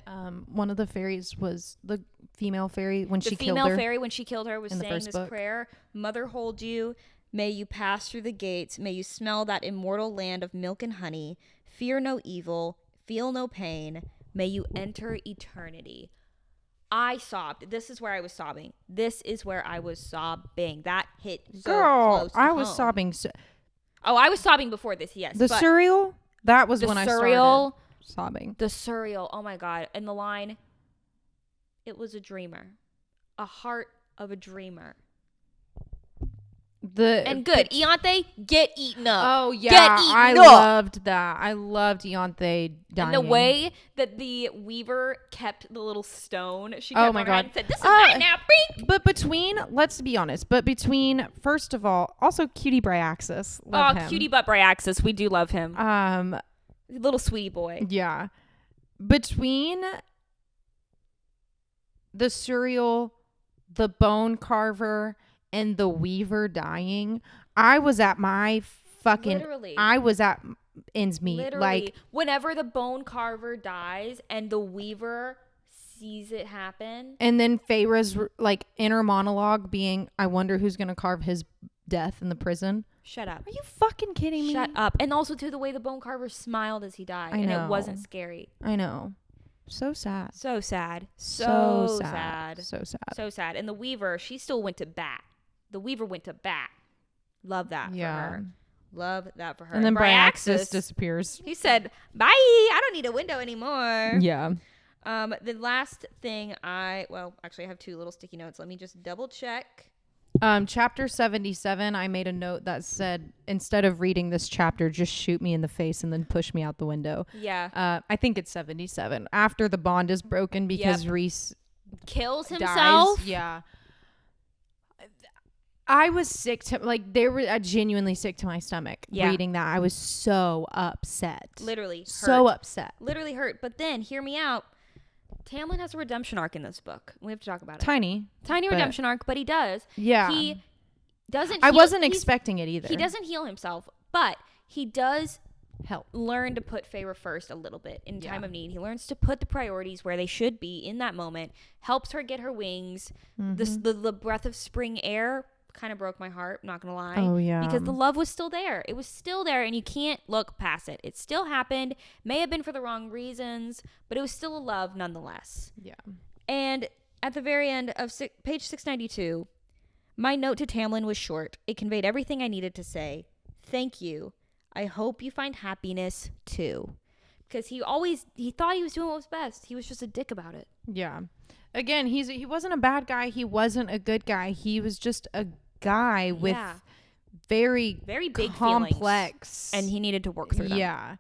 one of the fairies was the female fairy when she killed her? The female fairy when she killed her was in the saying first this book? prayer: "Mother hold you. May you pass through the gates. May you smell that immortal land of milk and honey. Fear no evil. Feel no pain. May you enter eternity." I sobbed. This is where I was sobbing. That hit so Girl, close to I was home. sobbing. Oh, I was sobbing before this. Yes, The but surreal. That was the when I surreal, started sobbing. the surreal. Oh my god! And the line, "It was a dreamer, a heart of a dreamer." And good, Ianthe, get eaten up. Oh yeah, Get eaten I up. loved that. I loved Ianthe dying. And the way that the weaver kept the little stone, she Oh kept my on her hand God. and said, "This is mine now, bing." But let's be honest. But between, first of all, also Cutie Bryaxis. Love him. Cutie butt Bryaxis, we do love him. Um, Little sweetie boy. yeah. Between the surreal, the bone carver, and the weaver dying, I was at my fucking. Literally. I was at ends meet. Literally, Like, whenever the bone carver dies and the weaver sees it happen. and then Feyre's like inner monologue being, "I wonder who's gonna carve his death in the prison." Shut up. Are you fucking kidding me? Shut up. And also, too, the way the bone carver smiled as he died. I And know. it wasn't scary. I know. So sad. So sad. So sad. So sad. So sad. And the weaver, she still went to bat. The weaver went to bat. Love that for her. Love that for her. And then Bryaxis disappears. He said, "Bye. I don't need a window anymore." Yeah. The last thing I have 2 little sticky notes. Let me just double check. Chapter 77, I made a note that said, instead of reading this chapter, just shoot me in the face and then push me out the window. Yeah. I think it's 77. After the bond is broken because Rhys kills dies. himself. Yeah. I was sick to, like, genuinely sick to my stomach reading that. I was so upset. Literally. So hurt. upset. Literally hurt. But then, hear me out. Tamlin has a redemption arc in this book. We have to talk about it. Tiny Redemption arc, but he does. Yeah. He doesn't. I wasn't expecting it either. He doesn't heal himself, but he does help learn to put Feyre first a little bit in time of need. He learns to put the priorities where they should be in that moment. Helps her get her wings. The breath of spring air kind of broke my heart, not gonna lie. Oh yeah. Because the love was still there. It was still there, and you can't look past it. It still happened. May have been for the wrong reasons, but it was still a love nonetheless. Yeah. And at the very end of page 692, my note to Tamlin was short. It conveyed everything I needed to say. Thank you. I hope you find happiness too. Because he thought he was doing what was best. He was just a dick about it. Yeah. Again, he wasn't a bad guy. He wasn't a good guy. He was just a guy with very big complex, feelings, and he needed to work through them. Yeah.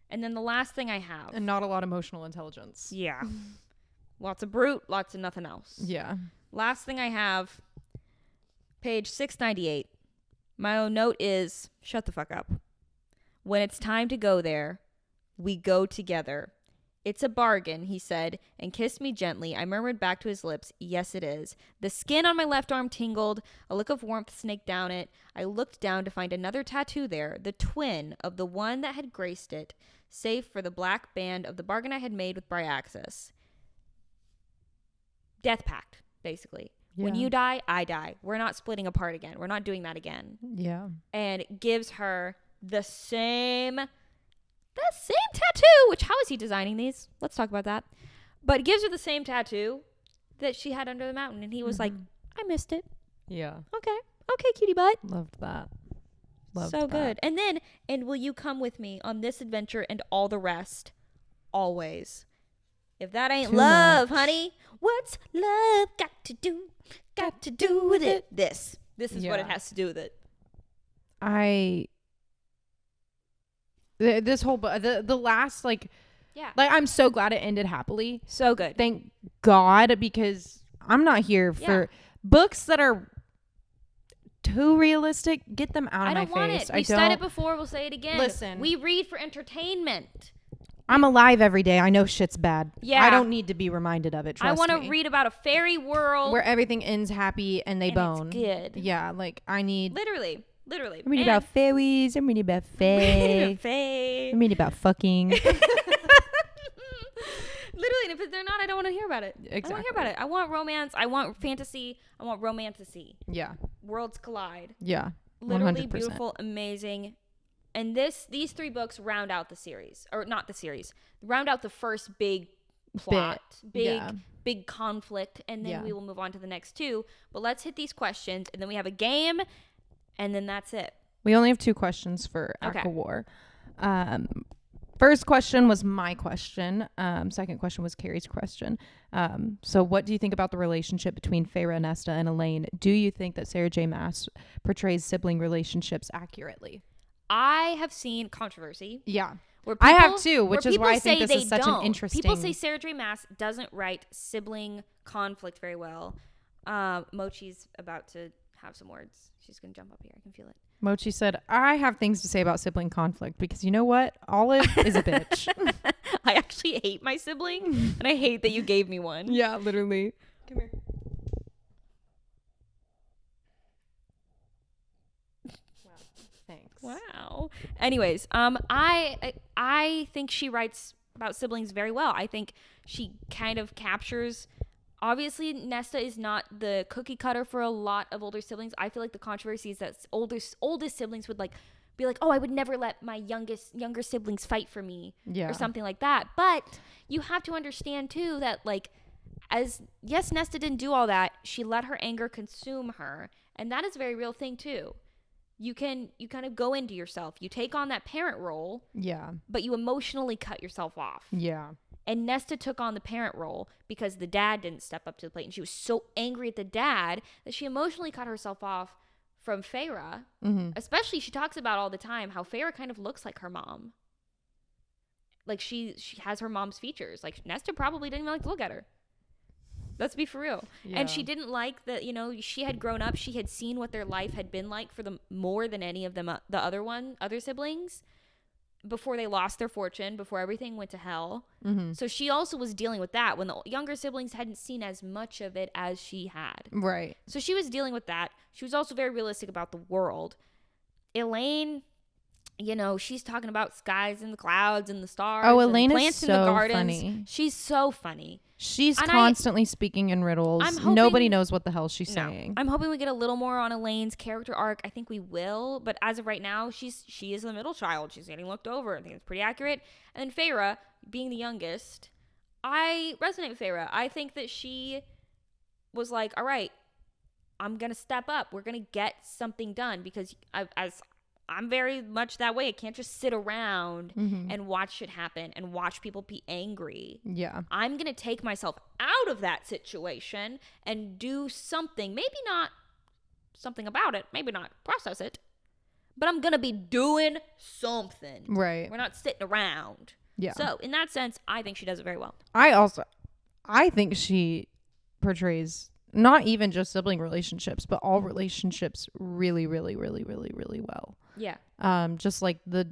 And then the last thing I have, And not a lot of emotional intelligence. Yeah. Lots of brute, lots of nothing else. Yeah. Last thing I have, page 698. My own note is, shut the fuck up. When it's time to go there, we go together. It's a bargain, he said, and kissed me gently. I murmured back to his lips, yes, it is. The skin on my left arm tingled. A look of warmth snaked down it. I looked down to find another tattoo there, the twin of the one that had graced it, save for the black band of the bargain I had made with Bryaxis. Death pact, basically. Yeah. When you die, I die. We're not splitting apart again. We're not doing that again. Yeah. And gives her the same tattoo, which how is he designing these? Let's talk about that. But gives her the same tattoo that she had under the mountain. And he was like, I missed it. Yeah. Okay, cutie butt. Loved that. So good. And then, and will you come with me on this adventure and all the rest? Always. If that ain't love, honey, what's love got to do with it? This is what it has to do with it. This whole the last I'm so glad it ended happily. So good. Thank God, because I'm not here for books that are too realistic. Get them out of my face. I don't want it. We've said it before. We'll say it again. Listen, we read for entertainment. I'm alive every day. I know shit's bad. Yeah. I don't need to be reminded of it. Trust me. I want to read about a fairy world where everything ends happy and they bone. It's good. Yeah, I need literally. I'm reading about fairies. I'm reading about fae. I'm reading about fucking. Literally, and if they're not, I don't want to hear about it. Exactly. I don't want to hear about it. I want romance. I want fantasy. I want romantasy. Yeah. Worlds collide. Yeah. 100%. Literally beautiful, amazing. And these 3 books round out the series, or not the series, round out the first big plot, big conflict, and then we will move on to the next 2. But let's hit these questions, and then we have a game, and then that's it. We only have 2 questions for ACOTAR. First question was my question. Second question was Cari's question. So what do you think about the relationship between Feyre, Nesta, and Elaine? Do you think that Sarah J. Maas portrays sibling relationships accurately? I have seen controversy. Yeah. I have too, which is why I think this is such an interesting... People say Sarah J. Maas doesn't write sibling conflict very well. Mochi's about to have some words. She's going to jump up here. I can feel it. Mochi said, I have things to say about sibling conflict because you know what? Olive is a bitch. I actually hate my sibling, and I hate that you gave me one. Yeah, literally. Come here. Thanks. Wow. Anyways, I think she writes about siblings very well. I think she kind of captures. Obviously, Nesta is not the cookie cutter for a lot of older siblings. I feel like the controversy is that oldest siblings would be like, oh, I would never let my younger siblings fight for me, or something like that. But you have to understand too that Nesta didn't do all that. She let her anger consume her, and that is a very real thing too. You kind of go into yourself. You take on that parent role. Yeah. But you emotionally cut yourself off. Yeah. And Nesta took on the parent role because the dad didn't step up to the plate. And she was so angry at the dad that she emotionally cut herself off from Feyre. Mm-hmm. Especially, she talks about all the time how Feyre kind of looks like her mom. Like, she has her mom's features. Like, Nesta probably didn't even like to look at her. Let's be for real. Yeah. And she didn't like that, she had grown up. She had seen what their life had been like for more than any of them, the other siblings, before they lost their fortune, before everything went to hell. Mm-hmm. So she also was dealing with that when the younger siblings hadn't seen as much of it as she had. Right. So she was dealing with that. She was also very realistic about the world. Elaine, she's talking about skies and the clouds and the stars. Oh, Elaine is so funny. She's so funny. She's constantly speaking in riddles. Nobody knows what the hell she's saying. I'm hoping we get a little more on Elaine's character arc. I think we will. But as of right now, she is the middle child. She's getting looked over. I think it's pretty accurate. And then Feyre, being the youngest, I resonate with Feyre. I think that she was like, all right, I'm going to step up. We're going to get something done because I'm very much that way. I can't just sit around and watch shit happen and watch people be angry. Yeah. I'm going to take myself out of that situation and do something. Maybe not something about it. Maybe not process it, but I'm going to be doing something. Right. We're not sitting around. Yeah. So in that sense, I think she does it very well. I think she portrays not even just sibling relationships, but all relationships really, really, really, really, really well. Yeah. Just like the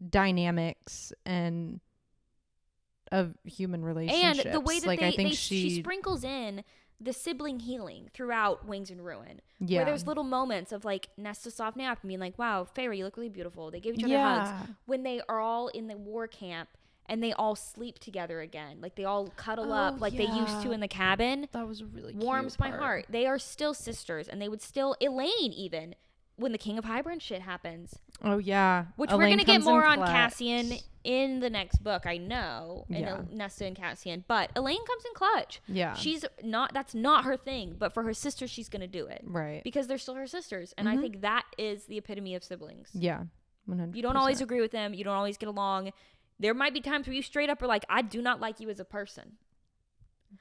dynamics and of human relationships. And the way that like, I think she sprinkles in the sibling healing throughout Wings and Ruin. Yeah. Where there's little moments of like Nesta soft nap and being like, wow, Fairy, you look really beautiful. They give each other hugs. When they are all in the war camp and they all sleep together again. Like they all cuddle up like they used to in the cabin. That was a really warms my heart. They are still sisters, and they would still Elaine even when the King of Hybern shit happens. Oh yeah. Which we're gonna get more on Cassian in the next book, I know. And Nesta and Cassian. But Elaine comes in clutch. Yeah. That's not her thing, but for her sister she's gonna do it. Right. Because they're still her sisters. And I think that is the epitome of siblings. Yeah. 100%. You don't always agree with them, you don't always get along. There might be times where you straight up are like, I do not like you as a person.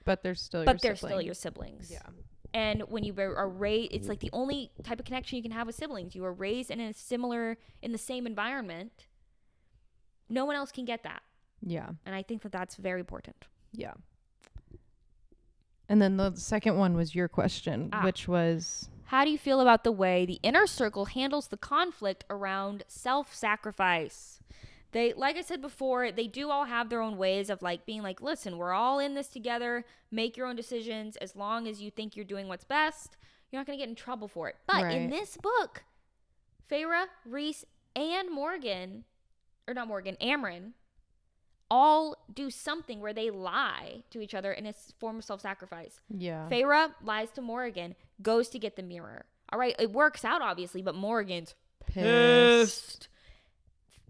But they're still your siblings. Yeah. And when you are raised, it's like the only type of connection you can have with siblings. You are raised in the same environment. No one else can get that. Yeah. And I think that that's very important. Yeah. And then the second one was your question, which was... How do you feel about the way the inner circle handles the conflict around self-sacrifice? They, like I said before, they do all have their own ways of like being like, listen, we're all in this together. Make your own decisions. As long as you think you're doing what's best, you're not going to get in trouble for it. But in this book, Feyre, Rhys, and Amren all do something where they lie to each other in a form of self-sacrifice. Yeah. Feyre lies to Morrigan, goes to get the mirror. All right, it works out obviously, but Morrigan's pissed.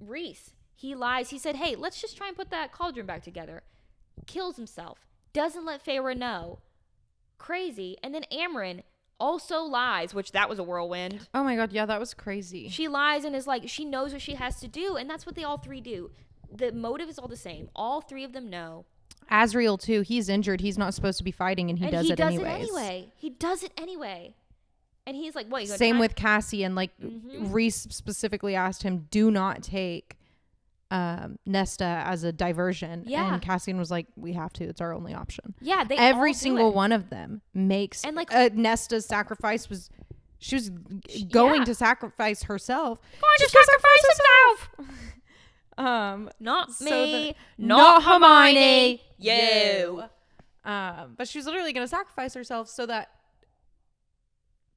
Rhys, he lies. He said, hey, let's just try and put that cauldron back together. Kills himself. Doesn't let Feyre know. Crazy. And then Amren also lies, which that was a whirlwind. Oh my God, yeah, that was crazy. She lies and is like, she knows what she has to do, and that's what they all three do. The motive is all the same. All three of them know. Azriel too, he's injured. He's not supposed to be fighting, and he does it anyways. He does it anyway. And he's like, what? Same with Cassian. Like, Rhys specifically asked him, do not take Nesta as a diversion. Yeah. And Cassian was like, we have to. It's our only option. Yeah. Every single one of them makes. And like Nesta's sacrifice was, she was going to sacrifice herself. Going to sacrifice herself. Not me. Not Hermione. You. But she was literally going to sacrifice herself so that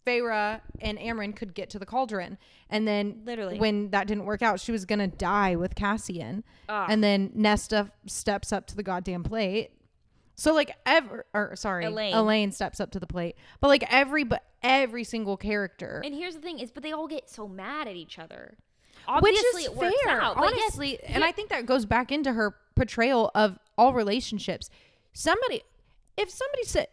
Feyre and Amren could get to the cauldron. And then when that didn't work out, she was going to die with Cassian. And then Nesta steps up to the goddamn plate. So like Elaine steps up to the plate. But like every single character. And here's the thing but they all get so mad at each other. Obviously, it works fair, out, honestly. Yes, and I think that goes back into her portrayal of all relationships. If somebody said,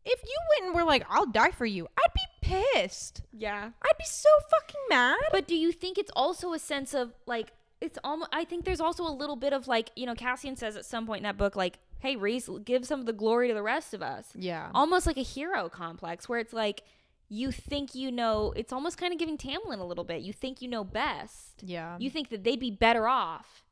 if you went and were like, I'll die for you, I'd be pissed. Yeah. I'd be so fucking mad. But do you think it's also a sense of like, it's almost, I think there's also a little bit of like, Cassian says at some point in that book, like, hey, Rhys, give some of the glory to the rest of us. Yeah. Almost like a hero complex where it's like, you think it's almost kind of giving Tamlin a little bit. You think you know best. Yeah. You think that they'd be better off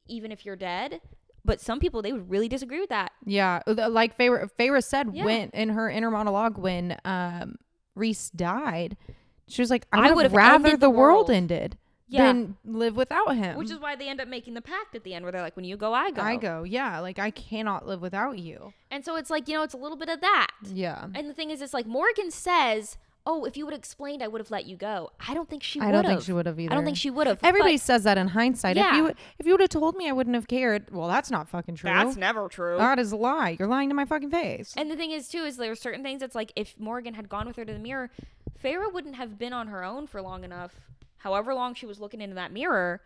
even if you're dead. But some people, they would really disagree with that. Yeah. Like Feyre said when in her inner monologue when Rhys died, she was like, I would have rather the world ended than live without him. Which is why they end up making the pact at the end where they're like, when you go, I go. I go. Yeah. Like, I cannot live without you. And so it's like, it's a little bit of that. Yeah. And the thing is, it's like Morgan says, oh, if you would have explained, I would have let you go. I don't think she would have. I don't think she would have either. I don't think she would have. Everybody says that in hindsight. Yeah. If you would have told me, I wouldn't have cared. Well, that's not fucking true. That's never true. That is a lie. You're lying to my fucking face. And the thing is, too, is there are certain things that's like, if Morgan had gone with her to the mirror, Feyre wouldn't have been on her own for long enough, however long she was looking into that mirror,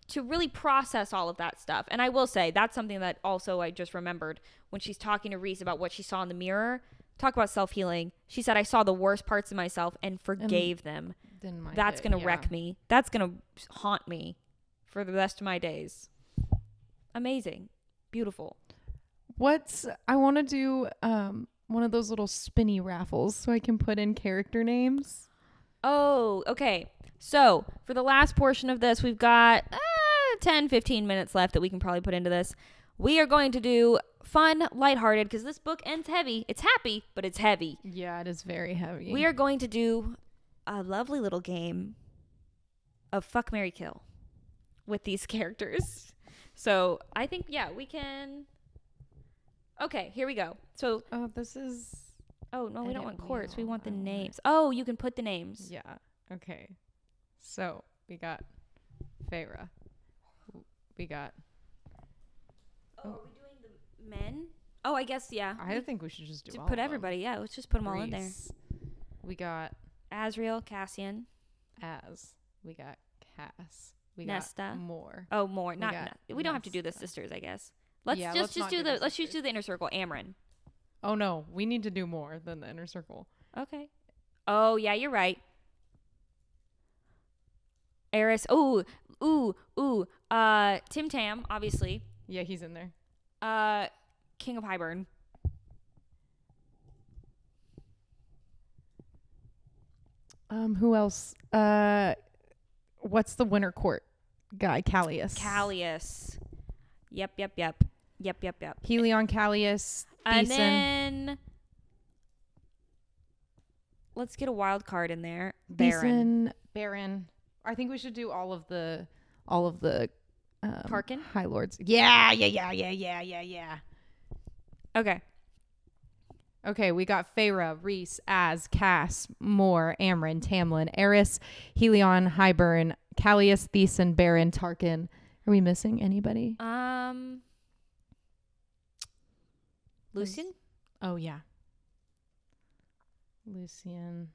to really process all of that stuff. And I will say, that's something that also I just remembered when she's talking to Rhys about what she saw in the mirror. Talk about self-healing. She said, I saw the worst parts of myself and forgave them. That's going to wreck me. That's going to haunt me for the rest of my days. Amazing. Beautiful. I want to do one of those little spinny raffles so I can put in character names. Oh, okay. So for the last portion of this, we've got 10, 15 minutes left that we can probably put into this. We are going to do fun, lighthearted, because this book ends heavy. It's happy, but it's heavy. Yeah, it is very heavy. We are going to do a lovely little game of Fuck, Marry, Kill with these characters. So I think, yeah, we can. Okay, here we go. So, this is. Oh, no, we don't want courts. We want the want names. Oh, you can put the names. Yeah. Okay. So we got Feyre. We got. Oh, are we doing the men? Oh, I guess, yeah. I think we should just do all put of everybody. them. Yeah, let's just put them all in there. Reese. We got Azriel, Cassian. We got Cass. We Nesta. got More. Oh, more. We don't have to do the Nesta. sisters, I guess. Let's Yeah, just let's do not do the the let's just sisters. do the inner circle. Amryn. Oh no, we need to do more than the inner circle. Okay. Oh yeah, you're right. Eris. Ooh. Tim Tam, obviously. Yeah, he's in there. King of Highburn. Who else? What's the winter court guy? Callius. Yep. Helion, Callius, And Thesan. then let's get a wild card in there. Baron. Baron. I think we should do all of the Tarkin? High Lords. Yeah. Okay, we got Feyre, Reese, Az, Cass, Moore, Amryn, Tamlin, Eris, Helion, Highburn, Callius, Thesan, Baron, Tarkin. Are we missing anybody? Lucian? Oh yeah. Lucian.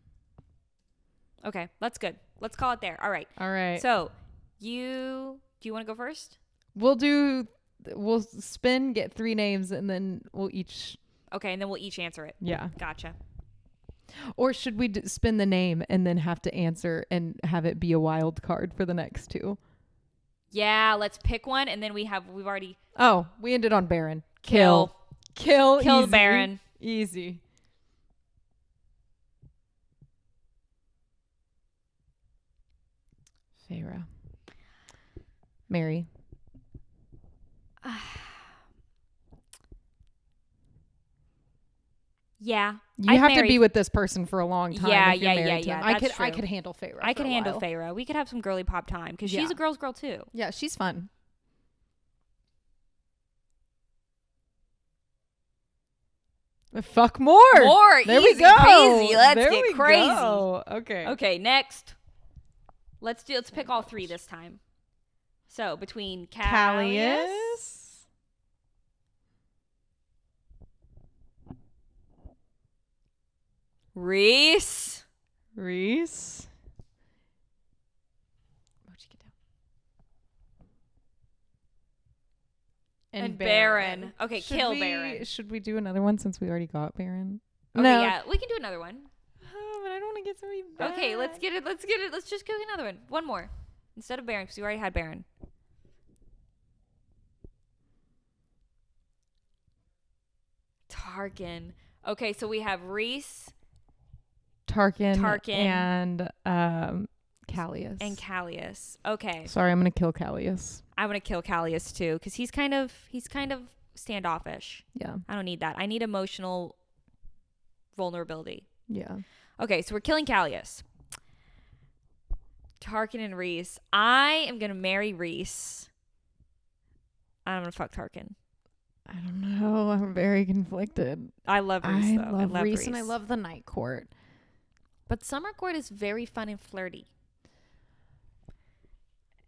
Okay, that's good. Let's call it there. All right. All right. So, do you want to go first? We'll spin, get 3 names, and then we'll each. Okay, and then we'll each answer it. Yeah. Gotcha. Or should we spin the name and then have to answer and have it be a wild card for the next 2? Yeah, let's pick one, and then we've already Oh, we ended on Baron. Kill Easy. the Baron. Easy. Feyre. Mary. Yeah. You have to be with this person for a long time. Yeah, if you're yeah, married to yeah, him. yeah, I that's could true. handle Feyre. I could for a handle while. Feyre. We could have some girly pop time because Yeah. she's a girl's girl too. Yeah, she's fun. Fuck more. There we easy go. peasy. Let's There get we crazy. go. Okay. Okay, next. Let's pick all 3 this time. So between Callius, Reese, Reese. Where'd you get down? and Baron. Okay, kill Baron. Should we do another one since we already got Baron? Okay, No. yeah, we can do another one. Oh, but I don't want to get somebody back. Okay, let's get it. Let's just go get another one. One more instead of Baron because we already had Baron. Tarkin. Okay, so we have Reese, Tarkin, Tarkin. and Callius. and Callius. Okay, Sorry, I'm gonna kill Callius. I'm gonna kill Callius too because he's kind of standoffish. Yeah. I don't need that. I need emotional vulnerability. Yeah. Okay, so we're killing Callius. Tarkin and Reese. I am gonna marry Reese. I'm gonna fuck Tarkin. I don't know. I'm very conflicted. I love Reese though. I love Reese and I love the Night Court. But Summer Court is very fun and flirty.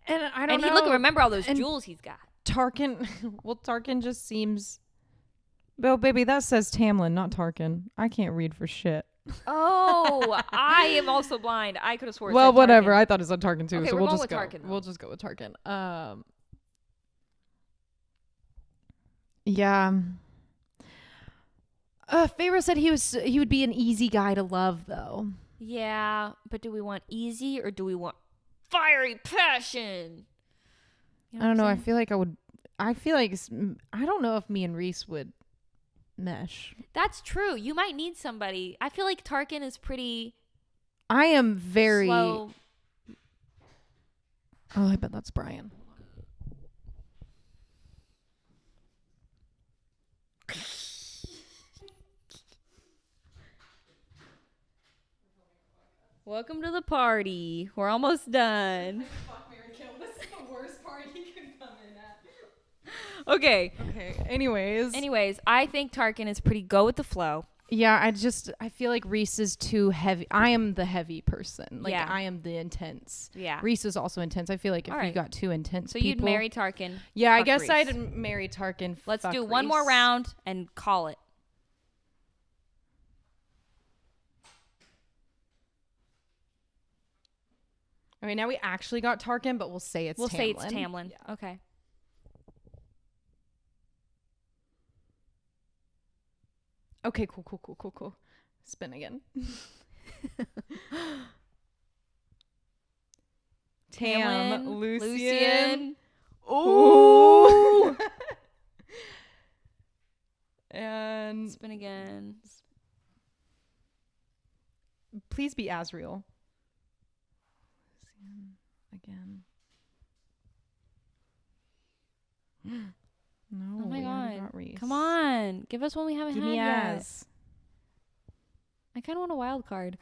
And I don't know. And remember all those And- jewels he's got. Tarkin. Well, Tarkin just seems. Well, baby, that says Tamlin, not Tarkin. I can't read for shit. Oh, I am also blind. I could have sworn. Well, it said whatever. Tarkin. I thought it said Tarkin too. Okay, so we're we'll going just with go. Tarkin, though. We'll just go with Tarkin. Yeah. Feyre said he would be an easy guy to love, though. Yeah, but do we want easy or do we want fiery passion? You I don't know. what I I'm feel like I would. I feel like I don't know if me and Reese would mesh. That's true. You might need somebody. I feel like Tarkin is pretty I am very. slow. Oh, I bet that's Brian. Welcome to the party. We're almost done. This is the worst part he could come in at. Okay. Okay. Anyways, I think Tarkin is pretty go with the flow. yeah, I feel like Reese is too heavy. I am the heavy person. Like Yeah. I am the intense. Yeah. Reese is also intense. I feel like if All you right. got too intense So people, you'd marry Tarkin. Yeah, I fuck guess Reese. I'd marry Tarkin. Let's fuck do one more Reese. round and call it. I mean, now we actually got Tarkin, but we'll say it's We'll Tamlin. say it's Tamlin. Yeah. Okay. Okay, cool. Spin again. Tam, Tamlin, Lucian. Ooh. Ooh. And Spin again. please be Asriel. Lucian again. No. Oh my we already god. got Reese. Come on. Give us one we haven't Give had me yet. Az. I kind of want a wild card.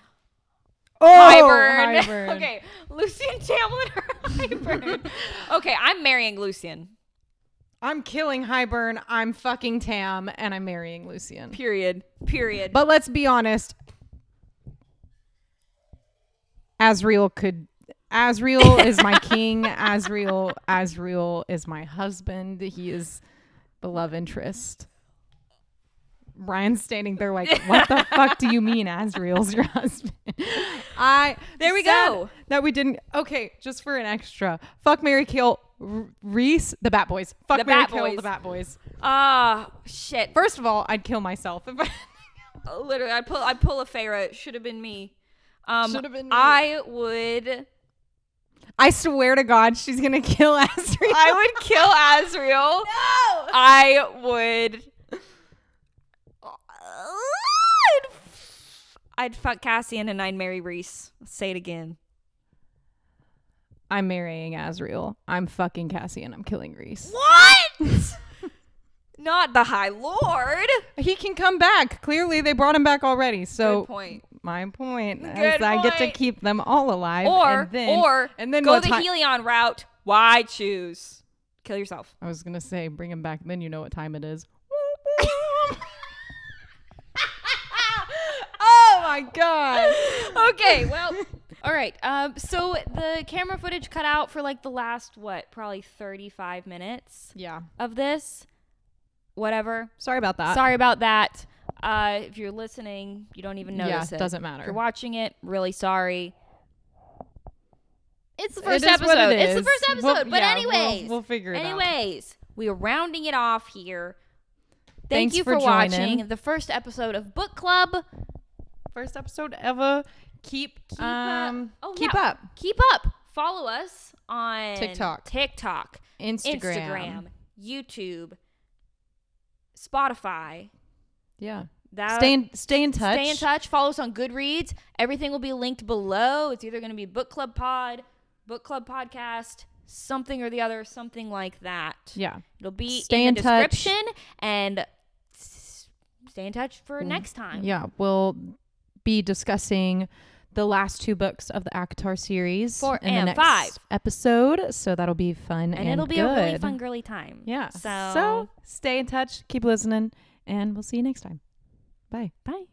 Oh, Hybern. Hybern. Okay. Lucian, Tamlin, or Hybern? Okay, I'm marrying Lucian. I'm killing Hybern. I'm fucking Tam, and I'm marrying Lucian. Period. But let's be honest. Asriel is my king. Asriel is my husband. He is the love interest. Ryan's standing there like, what the fuck do you mean Asriel's your husband? There we said go. That we didn't. Okay, just for an extra. Fuck, marry, kill Reese, the Bat Boys. Fuck, The marry, Bat kill Boys. the Bat Boys. Shit. First of all, I'd kill myself if I Literally, I'd pull a Farah. It should have been me. Should've been me. I would swear to God, she's gonna kill Asriel. I would kill Asriel. No. I would. I'd fuck Cassian and I'd marry Reese. Say it again. I'm marrying Asriel. I'm fucking Cassian. I'm killing Reese. What? Not the High Lord. He can come back. Clearly, they brought him back already. So Good point. my point is Good I get to point. keep them all alive. Or and then go what the ti- Helion route. Why choose? Kill yourself. I was gonna say bring him back. Then you know what time it is. Oh my God. Okay, well, all right. So the camera footage cut out for like the last probably 35 minutes Yeah. of this. Whatever. Sorry about that. Sorry about that. If you're listening, you don't even notice Yeah, it. doesn't matter. If you're watching it, really sorry. It's the It first is what episode. it It's the is. first episode. We'll- but yeah, anyways, we'll figure it out. anyways, we are rounding it off here. Thank Thanks you for for joining. watching the first episode of Book Club. First episode ever. Keep Keep up. Keep up. Follow us on TikTok. Instagram, YouTube, Spotify. Yeah. That Stay in touch. Stay in touch. Follow us on GoodReads. Everything will be linked below. It's either going to be Book Club Pod, Book Club Podcast, something or the other, something like that. Yeah. It'll be Stay in the in touch. description, and stay in touch for next time. Yeah, we'll be discussing the last two books of the ACOTAR series 4 in the and next 5. episode. So that'll be fun And it'll be good. a really fun girly time. Yeah. So So stay in touch, keep listening, and we'll see you next time. Bye. bye.